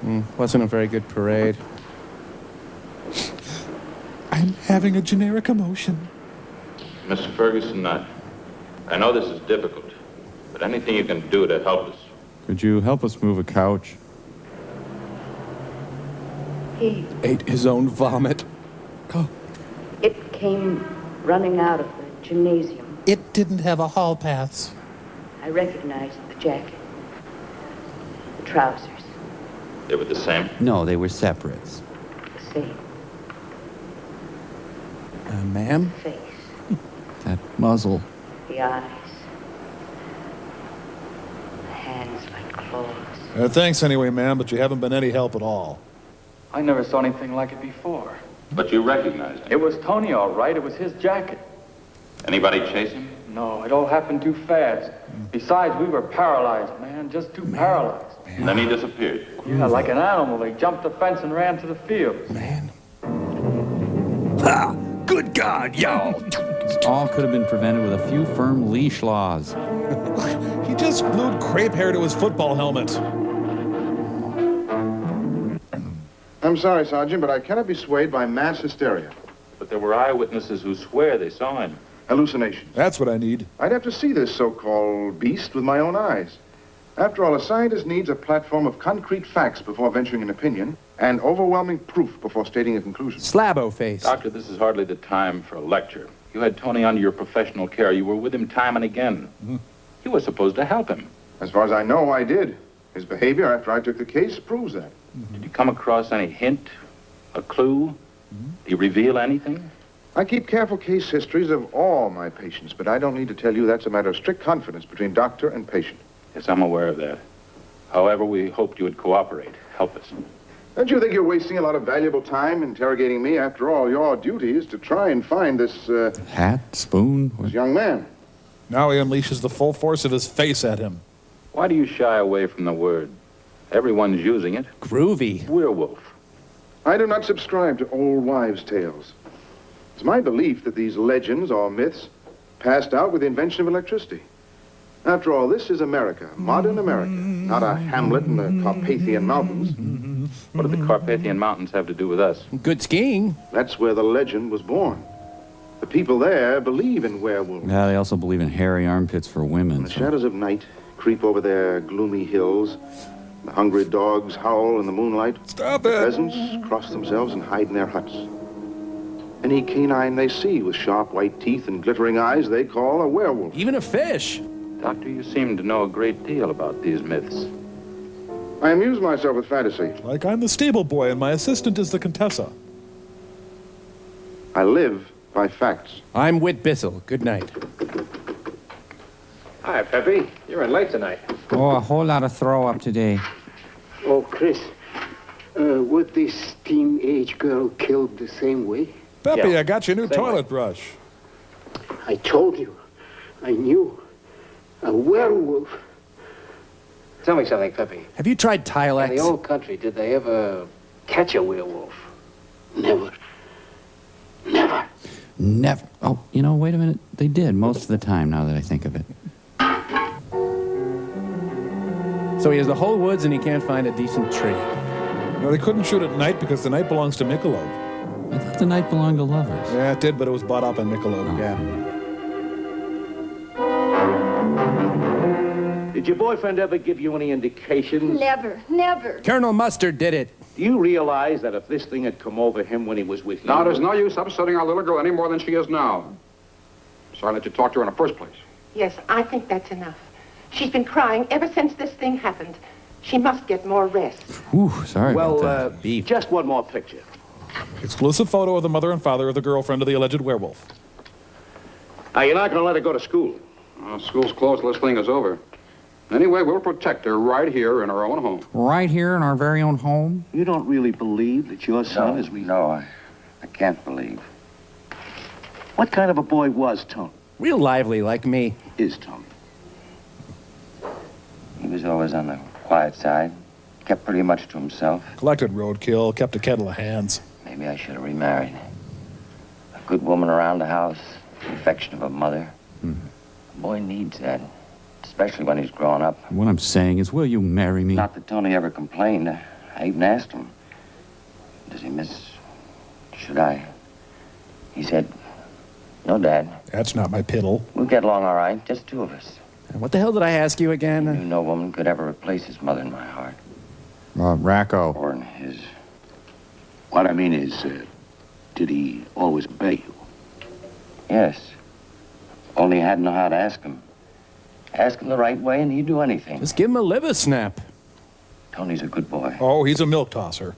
Speaker 1: Wasn't a very good parade.
Speaker 18: I'm having a generic emotion.
Speaker 8: Mr. Ferguson, I know this is difficult, but anything you can do to help us.
Speaker 3: Could you help us move a couch?
Speaker 17: He...
Speaker 1: ate his own vomit. Oh.
Speaker 17: It came running out of the gymnasium.
Speaker 18: It didn't have a hall pass.
Speaker 17: I recognized the jacket. The trousers.
Speaker 8: They were the same?
Speaker 3: No, they were separates.
Speaker 17: The same.
Speaker 1: Ma'am?
Speaker 17: The face.
Speaker 3: That muzzle.
Speaker 17: The eyes. The hands like claws.
Speaker 2: Thanks anyway, ma'am, but you haven't been any help at all.
Speaker 4: I never saw anything like it before.
Speaker 8: But you recognized him.
Speaker 4: It was Tony, all right. It was his jacket.
Speaker 8: Anybody chase him?
Speaker 4: No, it all happened too fast. Besides, we were paralyzed, man. Just too paralyzed.
Speaker 8: And then he disappeared.
Speaker 4: Yeah, like an animal. They jumped the fence and ran to the field.
Speaker 1: Man. Ha! Good God, y'all!
Speaker 3: All could have been prevented with a few firm leash laws.
Speaker 2: He just glued crepe hair to his football helmet.
Speaker 13: I'm sorry, Sergeant, but I cannot be swayed by mass hysteria.
Speaker 8: But there were eyewitnesses who swear they saw him.
Speaker 13: Hallucinations.
Speaker 2: That's what I need.
Speaker 13: I'd have to see this so-called beast with my own eyes. After all, a scientist needs a platform of concrete facts before venturing an opinion, and overwhelming proof before stating a conclusion.
Speaker 1: Slabo face.
Speaker 8: Doctor, this is hardly the time for a lecture. You had Tony under your professional care. You were with him time and again. You were supposed to help him.
Speaker 13: As far as I know, I did. His behavior after I took the case proves that.
Speaker 8: Did you come across any hint, a clue? Did he reveal anything?
Speaker 13: I keep careful case histories of all my patients, but I don't need to tell you that's a matter of strict confidence between doctor and patient.
Speaker 8: Yes, I'm aware of that. However, we hoped you would cooperate, help us.
Speaker 13: Don't you think you're wasting a lot of valuable time interrogating me? After all, your duty is to try and find this,
Speaker 3: hat, spoon?
Speaker 13: this young man.
Speaker 2: Now he unleashes the full force of his face at him.
Speaker 8: Why do you shy away from the word? Everyone's using it.
Speaker 1: Groovy.
Speaker 8: Werewolf.
Speaker 13: I do not subscribe to old wives' tales. It's my belief that these legends or myths passed out with the invention of electricity. After all, this is America, modern America, not a hamlet in the Carpathian Mountains.
Speaker 8: What do the Carpathian Mountains have to do with us?
Speaker 1: Good skiing.
Speaker 13: That's where the legend was born. The people there believe in werewolves.
Speaker 3: Yeah, they also believe in hairy armpits for women.
Speaker 13: The shadows of night creep over their gloomy hills. The hungry dogs howl in the moonlight.
Speaker 2: Stop it!
Speaker 13: The pheasants cross themselves and hide in their huts. Any canine they see with sharp white teeth and glittering eyes they call a werewolf.
Speaker 1: Even a fish.
Speaker 8: Doctor, you seem to know a great deal about these myths.
Speaker 13: I amuse myself with fantasy.
Speaker 2: Like I'm the stable boy and my assistant is the Contessa.
Speaker 13: I live by facts.
Speaker 1: I'm Whit Bissell. Good night.
Speaker 11: Hi, Peppy. You're in late tonight.
Speaker 14: Oh, a whole lot of throw up today.
Speaker 15: Oh, Chris, was this teenage girl killed the same way?
Speaker 2: Peppy,
Speaker 11: Yeah,
Speaker 2: I got you a new
Speaker 11: same
Speaker 2: toilet brush.
Speaker 15: I told you. I knew. A werewolf.
Speaker 11: Tell me something, Peppy.
Speaker 1: Have you tried
Speaker 11: In
Speaker 1: Tilex?
Speaker 11: the old country, did they ever catch a werewolf?
Speaker 15: Never. Never.
Speaker 3: Never. Oh, you know, wait a minute. They did most of the time, now that I think of it.
Speaker 1: So he has the whole woods and he can't find a decent tree.
Speaker 2: No, they couldn't shoot at night because the night belongs to Michelob.
Speaker 3: I thought the night belonged to lovers.
Speaker 2: Yeah, it did, but it was bought up in Michelob.
Speaker 1: Yeah.
Speaker 19: Did your boyfriend ever give you any indications?
Speaker 5: Never, never.
Speaker 1: Colonel Mustard did it.
Speaker 19: Do you realize that if this thing had come over him when he was with you...
Speaker 20: Now, there's no use upsetting our little girl any more than she is now. So I let you talk to her in the first place.
Speaker 10: Yes, I think that's enough. She's been crying ever since this thing happened. She must get more rest.
Speaker 3: Whew, sorry about
Speaker 19: Well,
Speaker 3: that.
Speaker 19: just one more picture.
Speaker 2: Exclusive photo of the mother and father of the girlfriend of the alleged werewolf.
Speaker 19: Now, you're not going to let her go to school.
Speaker 20: School's closed till this thing is over. Anyway, we'll protect her right here in our own home.
Speaker 14: Right here in our very own home?
Speaker 19: You don't really believe that your son is...
Speaker 9: No, I can't believe.
Speaker 19: What kind of a boy was Tony?
Speaker 1: Real lively, like me.
Speaker 19: Is Tony?
Speaker 9: He was always on the quiet side. Kept pretty much to himself.
Speaker 2: Collected roadkill, kept a kettle of hands.
Speaker 9: Maybe I should have remarried. A good woman around the house, the affection of a mother. A boy needs that, especially when he's grown up.
Speaker 3: What I'm saying is, will you marry me?
Speaker 9: Not that Tony ever complained. I I even asked him, does he miss... should I? He said, no, Dad.
Speaker 2: That's not my piddle.
Speaker 9: We'll get along all right, just two of us.
Speaker 1: What the hell did I ask you again?
Speaker 9: He knew no woman could ever replace his mother in my heart.
Speaker 3: Racco.
Speaker 9: Or in his.
Speaker 19: What I mean is, did he always obey you?
Speaker 9: Yes. Only I hadn't know how to ask him. Ask him the right way and he'd do anything.
Speaker 1: Just give him a liver snap.
Speaker 9: Tony's a good boy.
Speaker 2: Oh, he's a milk tosser.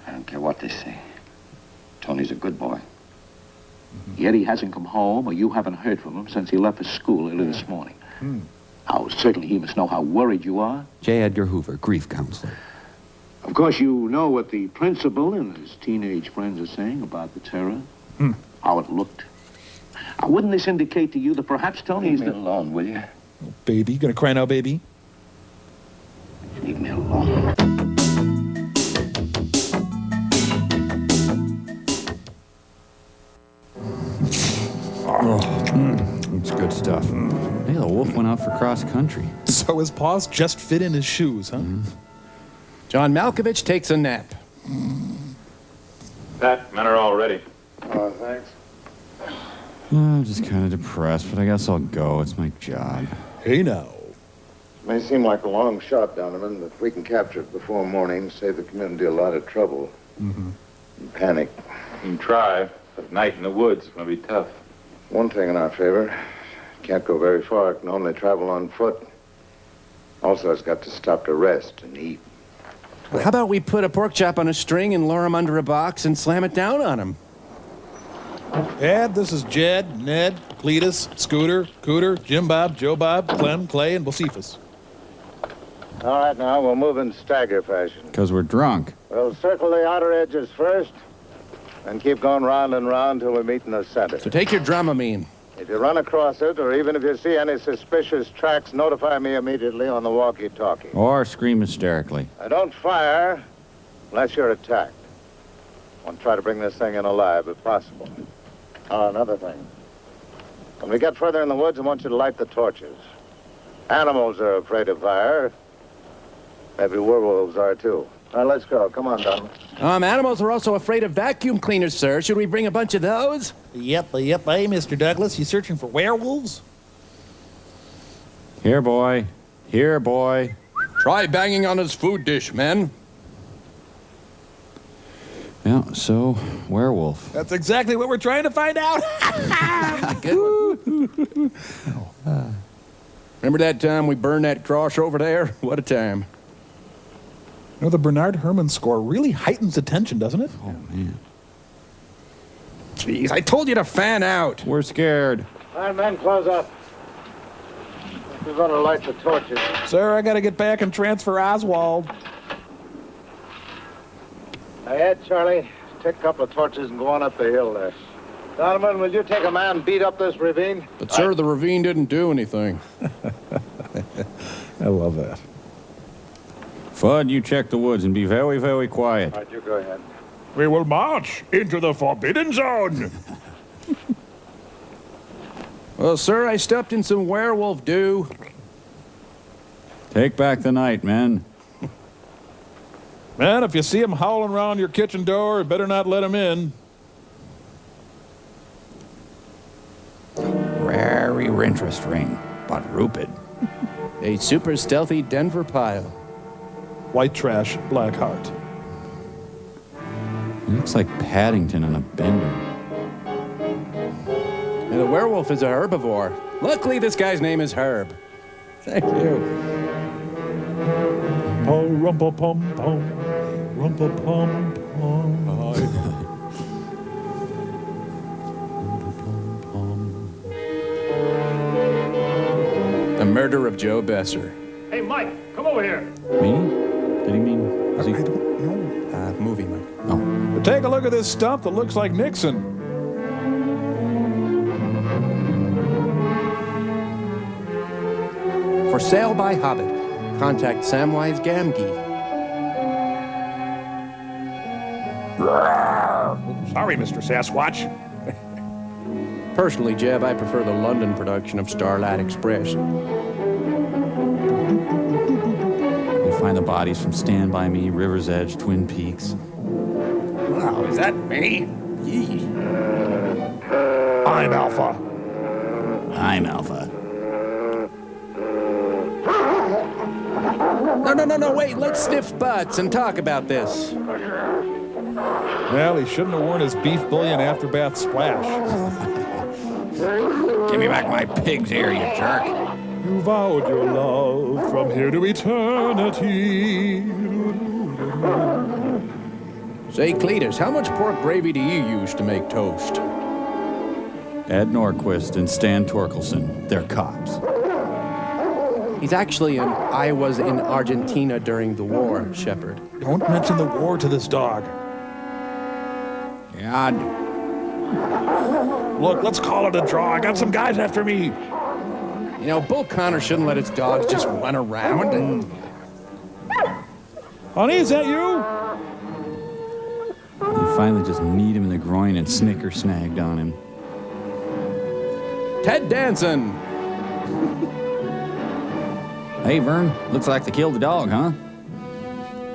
Speaker 9: I don't care what they say. Tony's a good boy.
Speaker 19: Yet he hasn't come home, or you haven't heard from him since he left for school early this morning. Now, certainly he must know how worried you are.
Speaker 3: J. Edgar Hoover, grief counselor.
Speaker 19: Of course, you know what the principal and his teenage friends are saying about the terror. How it looked. Now, wouldn't this indicate to you that perhaps Tony is
Speaker 9: Leave me alone, will you?
Speaker 2: Oh, baby, you gonna cry now, baby?
Speaker 9: Leave me alone.
Speaker 3: It's good stuff. Hey, the wolf went out for cross country.
Speaker 2: So his paws just fit in his shoes, huh?
Speaker 1: John Malkovich takes a nap.
Speaker 8: Pat, men are all ready.
Speaker 13: Oh, thanks.
Speaker 3: I'm just kind of depressed, but I guess I'll go. It's my job.
Speaker 2: Hey, now.
Speaker 13: May seem like a long shot, Donovan, but if we can capture it before morning, save the community a lot of trouble. And panic.
Speaker 8: You can try, but at night in the woods, it's going to be tough.
Speaker 13: One thing in our favor. Can't go very far. Can only travel on foot. Also, it's got to stop to rest and eat.
Speaker 1: Well, how about we put a pork chop on a string and lure him under a box and slam it down on him?
Speaker 2: Ed, this is Jed, Ned, Cletus, Scooter, Cooter, Jim Bob, Joe Bob, Clem, Clay, and Bocephus.
Speaker 13: All right, now, we'll move in stagger fashion.
Speaker 3: Because we're drunk.
Speaker 13: We'll circle the outer edges first, and keep going round and round till we meet in the center.
Speaker 1: So take your Dramamine.
Speaker 13: If you run across it, or even if you see any suspicious tracks, notify me immediately on the walkie-talkie.
Speaker 3: Or scream hysterically.
Speaker 13: Don't fire unless you're attacked. I want to try to bring this thing in alive, if possible. Another thing. When we get further in the woods, I want you to light the torches. Animals are afraid of fire. Maybe werewolves are, too. All right, let's go. Come on, Don.
Speaker 1: Animals are also afraid of vacuum cleaners, sir. Should we bring a bunch of those?
Speaker 2: Yep. Hey, Mr. Douglas, you searching for werewolves?
Speaker 3: Here, boy. Here, boy.
Speaker 1: Try banging on his food dish, men.
Speaker 3: Yeah, so, werewolf.
Speaker 2: That's exactly what we're trying to find out.
Speaker 1: Good one. Remember that time we burned that cross over there? What a time.
Speaker 2: You know, the Bernard Herrmann score really heightens the tension, doesn't it?
Speaker 3: Oh, man.
Speaker 1: Jeez, I told you to fan out.
Speaker 3: We're scared.
Speaker 13: All right, men, close up. We're going to light the torches.
Speaker 2: Sir, I got to get back and transfer Oswald.
Speaker 13: Hey, Ed, Charlie, take a couple of torches and go on up the hill there. Donovan, will you take a man and beat up this ravine?
Speaker 1: But, sir, the ravine didn't do anything.
Speaker 2: I love that.
Speaker 3: Fudd, you check the woods and be very, very quiet.
Speaker 13: All right, you go ahead.
Speaker 2: We will march into the Forbidden Zone.
Speaker 1: Well, sir, I stepped in some werewolf dew.
Speaker 3: Take back the night, men.
Speaker 2: Man, if you see him howling around your kitchen door, you better not let him in.
Speaker 3: Very interesting, but rupid.
Speaker 1: A super stealthy Denver pile.
Speaker 2: White trash, black heart.
Speaker 3: It looks like Paddington on a bender.
Speaker 1: And the werewolf is a herbivore. Luckily, this guy's name is Herb. Thank you.
Speaker 2: Oh, rumpa-pum-pum, rumpa-pum-pum.
Speaker 1: The murder of Joe Besser.
Speaker 11: Hey, Mike, come over here.
Speaker 3: Me? Did he mean? Was he?
Speaker 2: I don't know.
Speaker 1: Movie, Mike.
Speaker 3: Oh.
Speaker 2: But take a look at this stump that looks like Nixon.
Speaker 1: For sale by Hobbit. Contact Samwise Gamgee.
Speaker 2: Sorry, Mr. Sasquatch.
Speaker 1: Personally, Jeb, I prefer the London production of Starlight Express.
Speaker 3: You find the bodies from Stand By Me, River's Edge, Twin Peaks.
Speaker 1: Wow, is that me? Yee.
Speaker 2: I'm Alpha.
Speaker 3: I'm Alpha.
Speaker 1: No, wait, let's sniff butts and talk about this.
Speaker 2: Well, he shouldn't have worn his beef bouillon afterbath splash.
Speaker 3: Give me back my pig's ear, you jerk.
Speaker 2: You vowed your love from here to eternity.
Speaker 1: Say, Cletus, how much pork gravy do you use to make toast?
Speaker 3: Ed Norquist and Stan Torkelson, they're cops.
Speaker 21: He's actually I was in Argentina during the war, Shepard.
Speaker 2: Don't mention the war to this dog.
Speaker 3: God.
Speaker 2: Look, let's call it a draw. I got some guys after me.
Speaker 1: You know, Bull Connor shouldn't let his dogs just run around.
Speaker 2: Honey, is that you?
Speaker 3: You finally just kneed him in the groin and snicker snagged on him.
Speaker 1: Ted Danson.
Speaker 3: Hey, Vern, looks like they killed the dog, huh?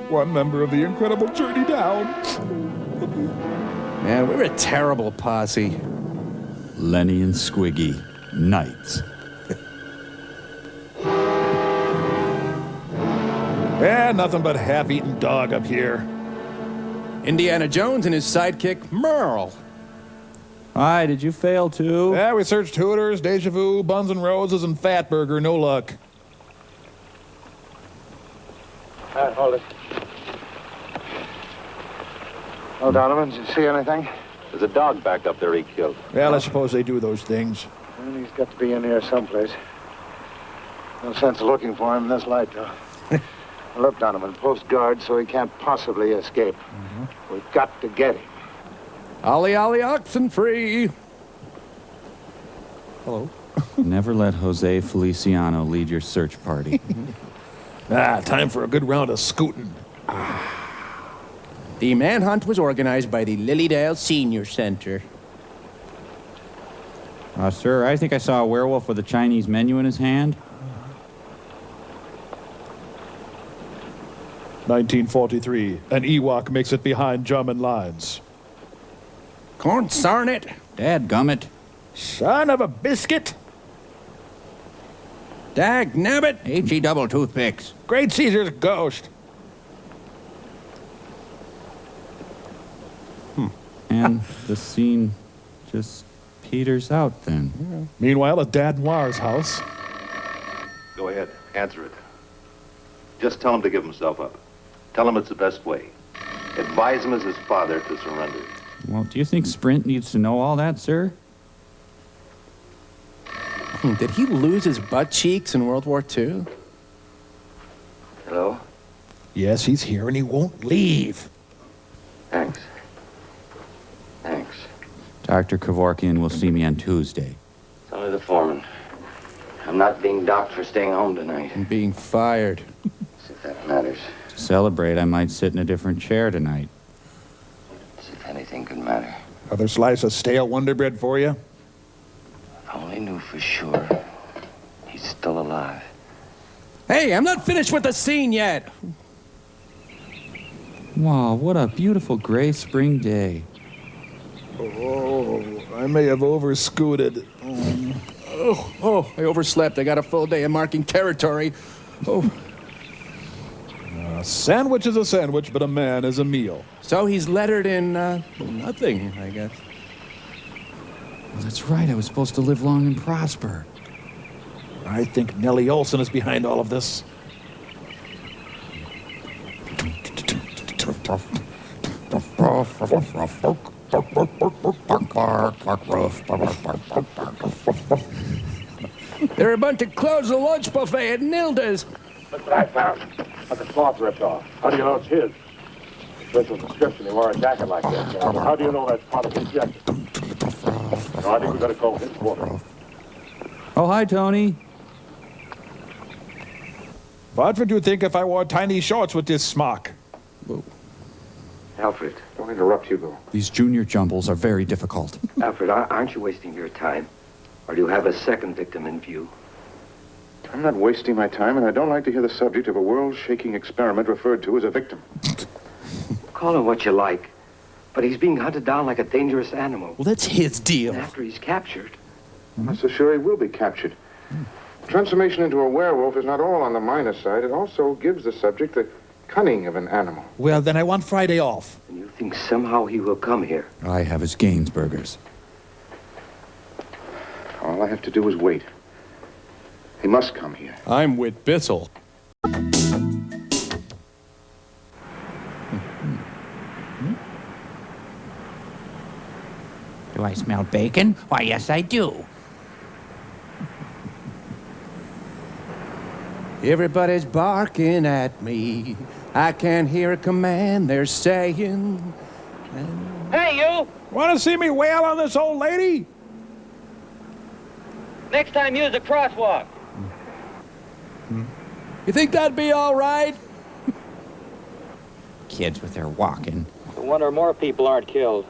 Speaker 2: One member of the incredible journey down.
Speaker 1: Man, we're a terrible posse.
Speaker 3: Lenny and Squiggy, knights.
Speaker 2: Yeah, nothing but half-eaten dog up here.
Speaker 1: Indiana Jones and his sidekick, Merle.
Speaker 3: Hi, did you fail too?
Speaker 2: Yeah, we searched Hooters, Deja Vu, Buns and Roses, and Fatburger. No luck.
Speaker 13: Hold it. Oh, Donovan, did you see anything?
Speaker 8: There's a dog back up there he killed.
Speaker 2: Well, I suppose they do those things.
Speaker 13: Well, he's got to be in here someplace. No sense of looking for him in this light, though. Look, Donovan, post guard so he can't possibly escape. We've got to get him.
Speaker 1: Ollie, ollie, oxen free.
Speaker 2: Hello.
Speaker 3: Never let Jose Feliciano lead your search party.
Speaker 2: Time for a good round of scooting.
Speaker 1: The manhunt was organized by the Lilydale Senior Center.
Speaker 3: Sir, I think I saw a werewolf with a Chinese menu in his hand.
Speaker 2: 1943. An Ewok makes it behind German lines.
Speaker 1: Consarn it.
Speaker 3: Dadgummit.
Speaker 2: Son of a biscuit.
Speaker 1: Dagnabbit.
Speaker 3: H-E double toothpicks.
Speaker 2: Great Caesar's ghost.
Speaker 3: And the scene just peters out then.
Speaker 2: Yeah. Meanwhile, at Dad Noir's house.
Speaker 13: Go ahead, answer it. Just tell him to give himself up. Tell him it's the best way. Advise him as his father to surrender.
Speaker 3: Well, do you think Sprint needs to know all that, sir?
Speaker 21: Did he lose his butt cheeks in World War II?
Speaker 13: Hello?
Speaker 2: Yes, he's here and he won't leave.
Speaker 13: Thanks. Thanks.
Speaker 3: Dr. Kevorkian will see me on Tuesday.
Speaker 9: It's only the foreman. I'm not being docked for staying home tonight.
Speaker 1: I'm being fired.
Speaker 9: If that matters.
Speaker 3: To celebrate, I might sit in a different chair tonight.
Speaker 9: If anything could matter.
Speaker 2: Another slice of stale Wonder Bread for you?
Speaker 9: If I only knew for sure he's still alive.
Speaker 1: Hey, I'm not finished with the scene yet.
Speaker 3: Wow, what a beautiful gray spring day.
Speaker 2: Oh, I may have overscooted.
Speaker 1: I overslept. I got a full day of marking territory. Oh.
Speaker 2: A sandwich is a sandwich, but a man is a meal.
Speaker 1: So he's lettered in nothing, I guess.
Speaker 3: Well, that's right. I was supposed to live long and prosper.
Speaker 2: I think Nellie Olson is behind all of this.
Speaker 1: They're about to close the lunch buffet at Nilda's.
Speaker 22: Look what I found. Had the cloth ripped off. How do you know it's his? Official description, he wore a jacket like this. How do you know that's part of his jacket? No, I think we gotta call his quarter.
Speaker 3: Oh, hi, Tony.
Speaker 2: What would you think if I wore tiny shorts with this smock?
Speaker 1: Whoa.
Speaker 13: Alfred, don't interrupt, Hugo.
Speaker 3: These junior jumbles are very difficult.
Speaker 9: Alfred, aren't you wasting your time? Or do you have a second victim in view?
Speaker 13: I'm not wasting my time, and I don't like to hear the subject of a world-shaking experiment referred to as a victim.
Speaker 7: Call him what you like, but he's being hunted down like a dangerous animal.
Speaker 1: Well, that's his deal.
Speaker 7: And after he's captured.
Speaker 13: I'm not so sure he will be captured. Transformation into a werewolf is not all on the minor side. It also gives the subject the cunning of an animal.
Speaker 2: Well, then I want Friday off.
Speaker 7: And you think somehow he will come here?
Speaker 3: I have his Gainsburgers.
Speaker 13: All I have to do is wait. He must come here.
Speaker 1: I'm with Bissell.
Speaker 14: Do I smell bacon? Why, yes, I do.
Speaker 1: Everybody's barking at me. I can't hear a command they're saying.
Speaker 4: Hey, you!
Speaker 2: Want to see me wail on this old lady?
Speaker 4: Next time use a crosswalk.
Speaker 1: You think that'd be all right?
Speaker 14: Kids with their walking.
Speaker 11: No wonder more people aren't killed.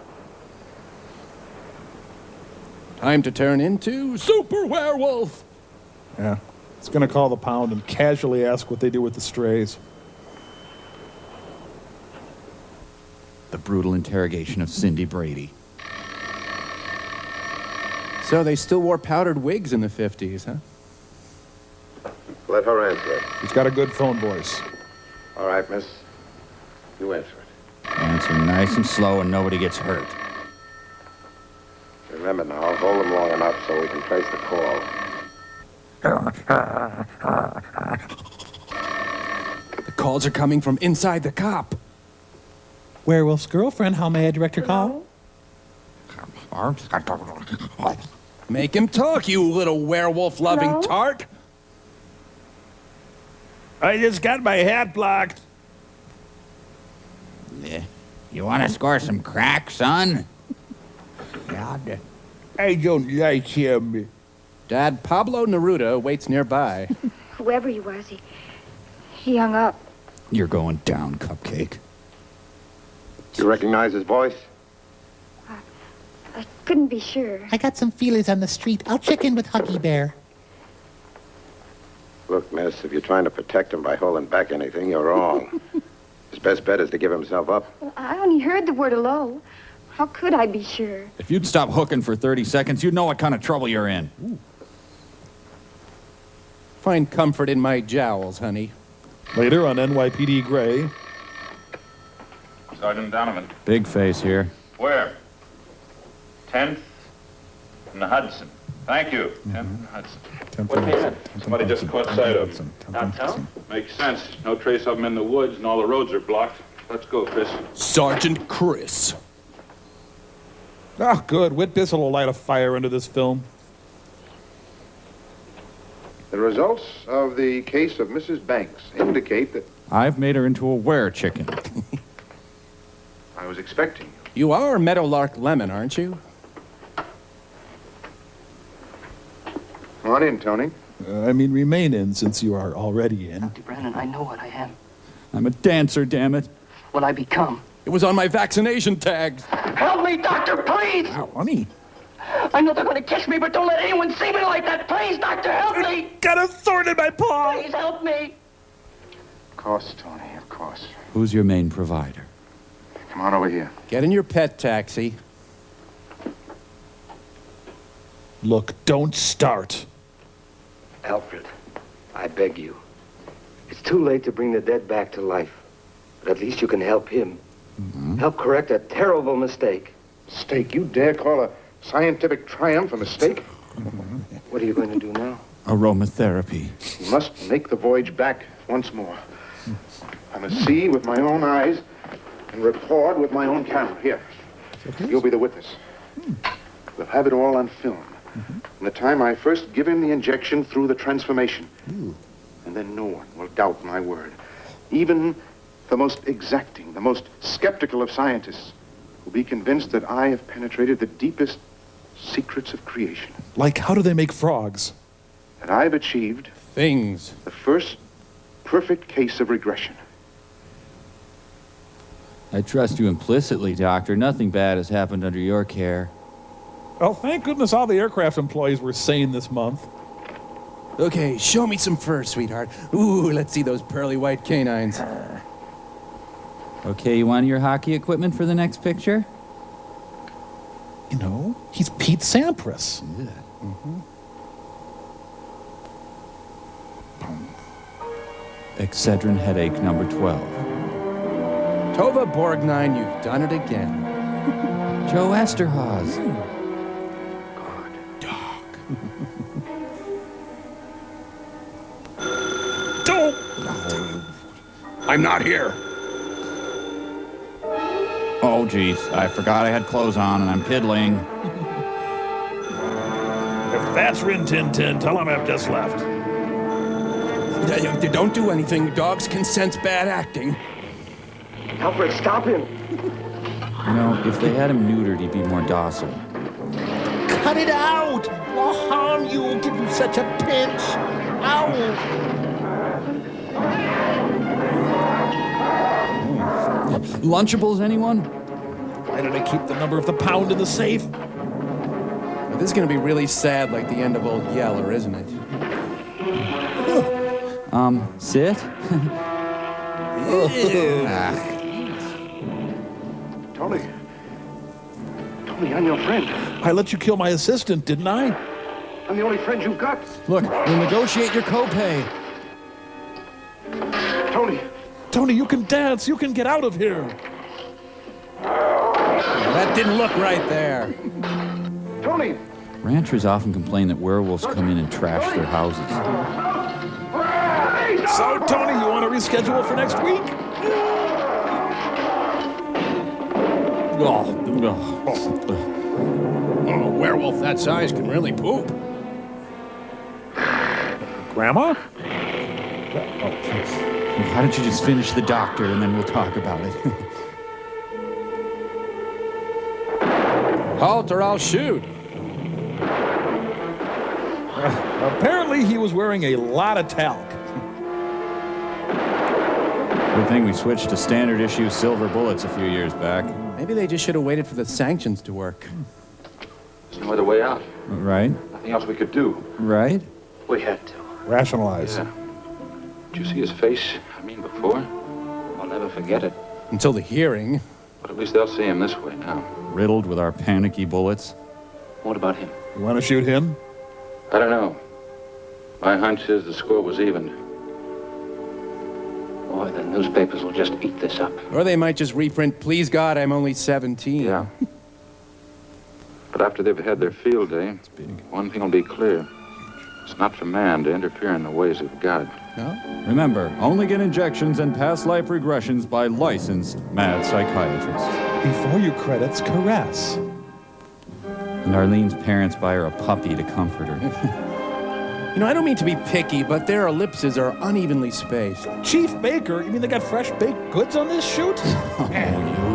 Speaker 1: Time to turn into Super Werewolf.
Speaker 2: Yeah. It's going to call the pound and casually ask what they do with the strays.
Speaker 3: The brutal interrogation of Cindy Brady.
Speaker 1: So they still wore powdered wigs in the 50s, huh?
Speaker 13: Let her answer it.
Speaker 2: He's got a good phone voice.
Speaker 13: All right, miss. You answer it.
Speaker 3: Answer nice and slow and nobody gets hurt.
Speaker 13: Remember now, hold them long enough so we can trace the call.
Speaker 1: The calls are coming from inside the cop.
Speaker 18: Werewolf's girlfriend, how may I direct your call?
Speaker 1: Make him talk, you little werewolf-loving tart.
Speaker 2: I just got my hat blocked.
Speaker 14: You want to score some crack, son?
Speaker 2: God. I don't like him.
Speaker 1: Dad, Pablo Neruda waits nearby.
Speaker 5: Whoever he was, he hung up.
Speaker 3: You're going down, Cupcake.
Speaker 13: You recognize his voice?
Speaker 5: I couldn't be sure.
Speaker 18: I got some feelers on the street. I'll check in with Huggy Bear.
Speaker 13: Look, miss, if you're trying to protect him by holding back anything, you're wrong. His best bet is to give himself up.
Speaker 5: Well, I only heard the word hello. How could I be sure?
Speaker 3: If you'd stop hooking for 30 seconds, you'd know what kind of trouble you're in.
Speaker 1: Ooh. Find comfort in my jowls, honey.
Speaker 2: Later on NYPD Gray.
Speaker 8: Sergeant Donovan.
Speaker 3: Big face here.
Speaker 8: Where? 10th and the Hudson. Thank you. 10th and Hudson. What happened? Somebody just caught sight of him. Downtown? Makes sense. No trace of him in the woods, and all the roads are blocked. Let's go, Chris.
Speaker 1: Sergeant Chris.
Speaker 2: Oh, good. Whit Bissell will light a fire under this film.
Speaker 13: The results of the case of Mrs. Banks indicate that
Speaker 3: I've made her into a were-chicken.
Speaker 13: I was expecting you.
Speaker 1: You are Meadowlark Lemon, aren't you?
Speaker 13: Come on in, Tony.
Speaker 2: Remain in since you are already in.
Speaker 7: Dr. Brandon, I know what I am.
Speaker 3: I'm a dancer, damn it.
Speaker 7: What I become.
Speaker 1: It was on my vaccination tags.
Speaker 7: Help me, doctor, please!
Speaker 2: Ow, honey.
Speaker 7: I know they're going to kiss me, but don't let anyone see me like that. Please, doctor, help me!
Speaker 2: Got a thorn in my paw!
Speaker 7: Please help me!
Speaker 13: Of course, Tony, of course.
Speaker 3: Who's your main provider?
Speaker 13: Come on over here.
Speaker 1: Get in your pet taxi.
Speaker 2: Look, don't start.
Speaker 7: Alfred, I beg you. It's too late to bring the dead back to life. But at least you can help him.
Speaker 3: Mm-hmm.
Speaker 7: Help correct a terrible mistake.
Speaker 13: Mistake? You dare call a scientific triumph a mistake?
Speaker 7: What are you going to do now?
Speaker 3: Aromatherapy.
Speaker 13: You must make the voyage back once more. I must see with my own eyes and record with my own camera. Here. You'll be the witness. We'll have it all on film. From the time I first give him the injection through the transformation. And then no one will doubt my word. Even the most exacting, the most skeptical of scientists will be convinced that I have penetrated the deepest secrets of creation.
Speaker 2: Like, how do they make frogs?
Speaker 13: That I've achieved
Speaker 1: things.
Speaker 13: The first perfect case of regression.
Speaker 3: I trust you implicitly, Doctor. Nothing bad has happened under your care.
Speaker 2: Oh, thank goodness all the aircraft employees were sane this month.
Speaker 21: Okay, show me some fur, sweetheart. Ooh, let's see those pearly white canines.
Speaker 3: Okay, you want your hockey equipment for the next picture?
Speaker 2: You know, he's Pete Sampras.
Speaker 21: Yeah. Mm-hmm.
Speaker 3: Excedrin headache number 12.
Speaker 21: Tova Borgnine, you've done it again.
Speaker 3: Joe Esterhaz.
Speaker 1: I'm not here.
Speaker 14: Oh, geez. I forgot I had clothes on and I'm piddling.
Speaker 2: If that's Rin Tin Tin, tell him I've just left.
Speaker 21: Don't do anything. Dogs can sense bad acting.
Speaker 7: Alfred, stop him.
Speaker 3: You know, if they had him neutered, he'd be more docile.
Speaker 2: Cut it out! I'll harm you. Will give you such a pinch. Ow!
Speaker 3: Lunchables, anyone?
Speaker 2: Why did I keep the number of the pound in the safe?
Speaker 21: Now, this is going to be really sad like the end of Old Yeller, isn't it?
Speaker 3: Sit?
Speaker 13: Tony. Tony, I'm your friend.
Speaker 2: I let you kill my assistant, didn't I?
Speaker 13: I'm the only friend you've got.
Speaker 3: Look, we'll negotiate your copay.
Speaker 13: Tony.
Speaker 2: Tony, you can dance. You can get out of here.
Speaker 21: That didn't look right there.
Speaker 13: Tony.
Speaker 3: Ranchers often complain that werewolves come in and trash their houses.
Speaker 2: So, Tony, you want to reschedule for next week?
Speaker 1: Oh, a werewolf that size can really poop.
Speaker 2: Grandma?
Speaker 3: Why don't you just finish the doctor and then we'll talk about it?
Speaker 1: Halt or I'll shoot.
Speaker 2: Apparently he was wearing a lot of talc.
Speaker 3: Good thing we switched to standard issue silver bullets a few years back.
Speaker 21: Maybe they just should have waited for the sanctions to work.
Speaker 20: There's no other way out.
Speaker 3: Right?
Speaker 20: Nothing else we could do.
Speaker 3: Right?
Speaker 20: We had to.
Speaker 2: Rationalize.
Speaker 20: Yeah. Did you see his face? I mean, before? I'll never forget it.
Speaker 21: Until the hearing.
Speaker 20: But at least they'll see him this way now.
Speaker 3: Riddled with our panicky bullets.
Speaker 20: What about him?
Speaker 2: You want to shoot him?
Speaker 20: I don't know. My hunch is the score was even. Boy, the newspapers will just eat this up.
Speaker 21: Or they might just reprint, please God, I'm only 17.
Speaker 20: Yeah. But after they've had their field day, one thing will be clear. It's not for man to interfere in the ways of God.
Speaker 21: No?
Speaker 3: Remember, only get injections and past life regressions by licensed mad psychiatrists.
Speaker 2: Before you credits, caress.
Speaker 3: And Arlene's parents buy her a puppy to comfort her.
Speaker 21: You know, I don't mean to be picky, but their ellipses are unevenly spaced.
Speaker 2: Chief Baker? You mean they got fresh baked goods on this shoot?
Speaker 3: Oh, you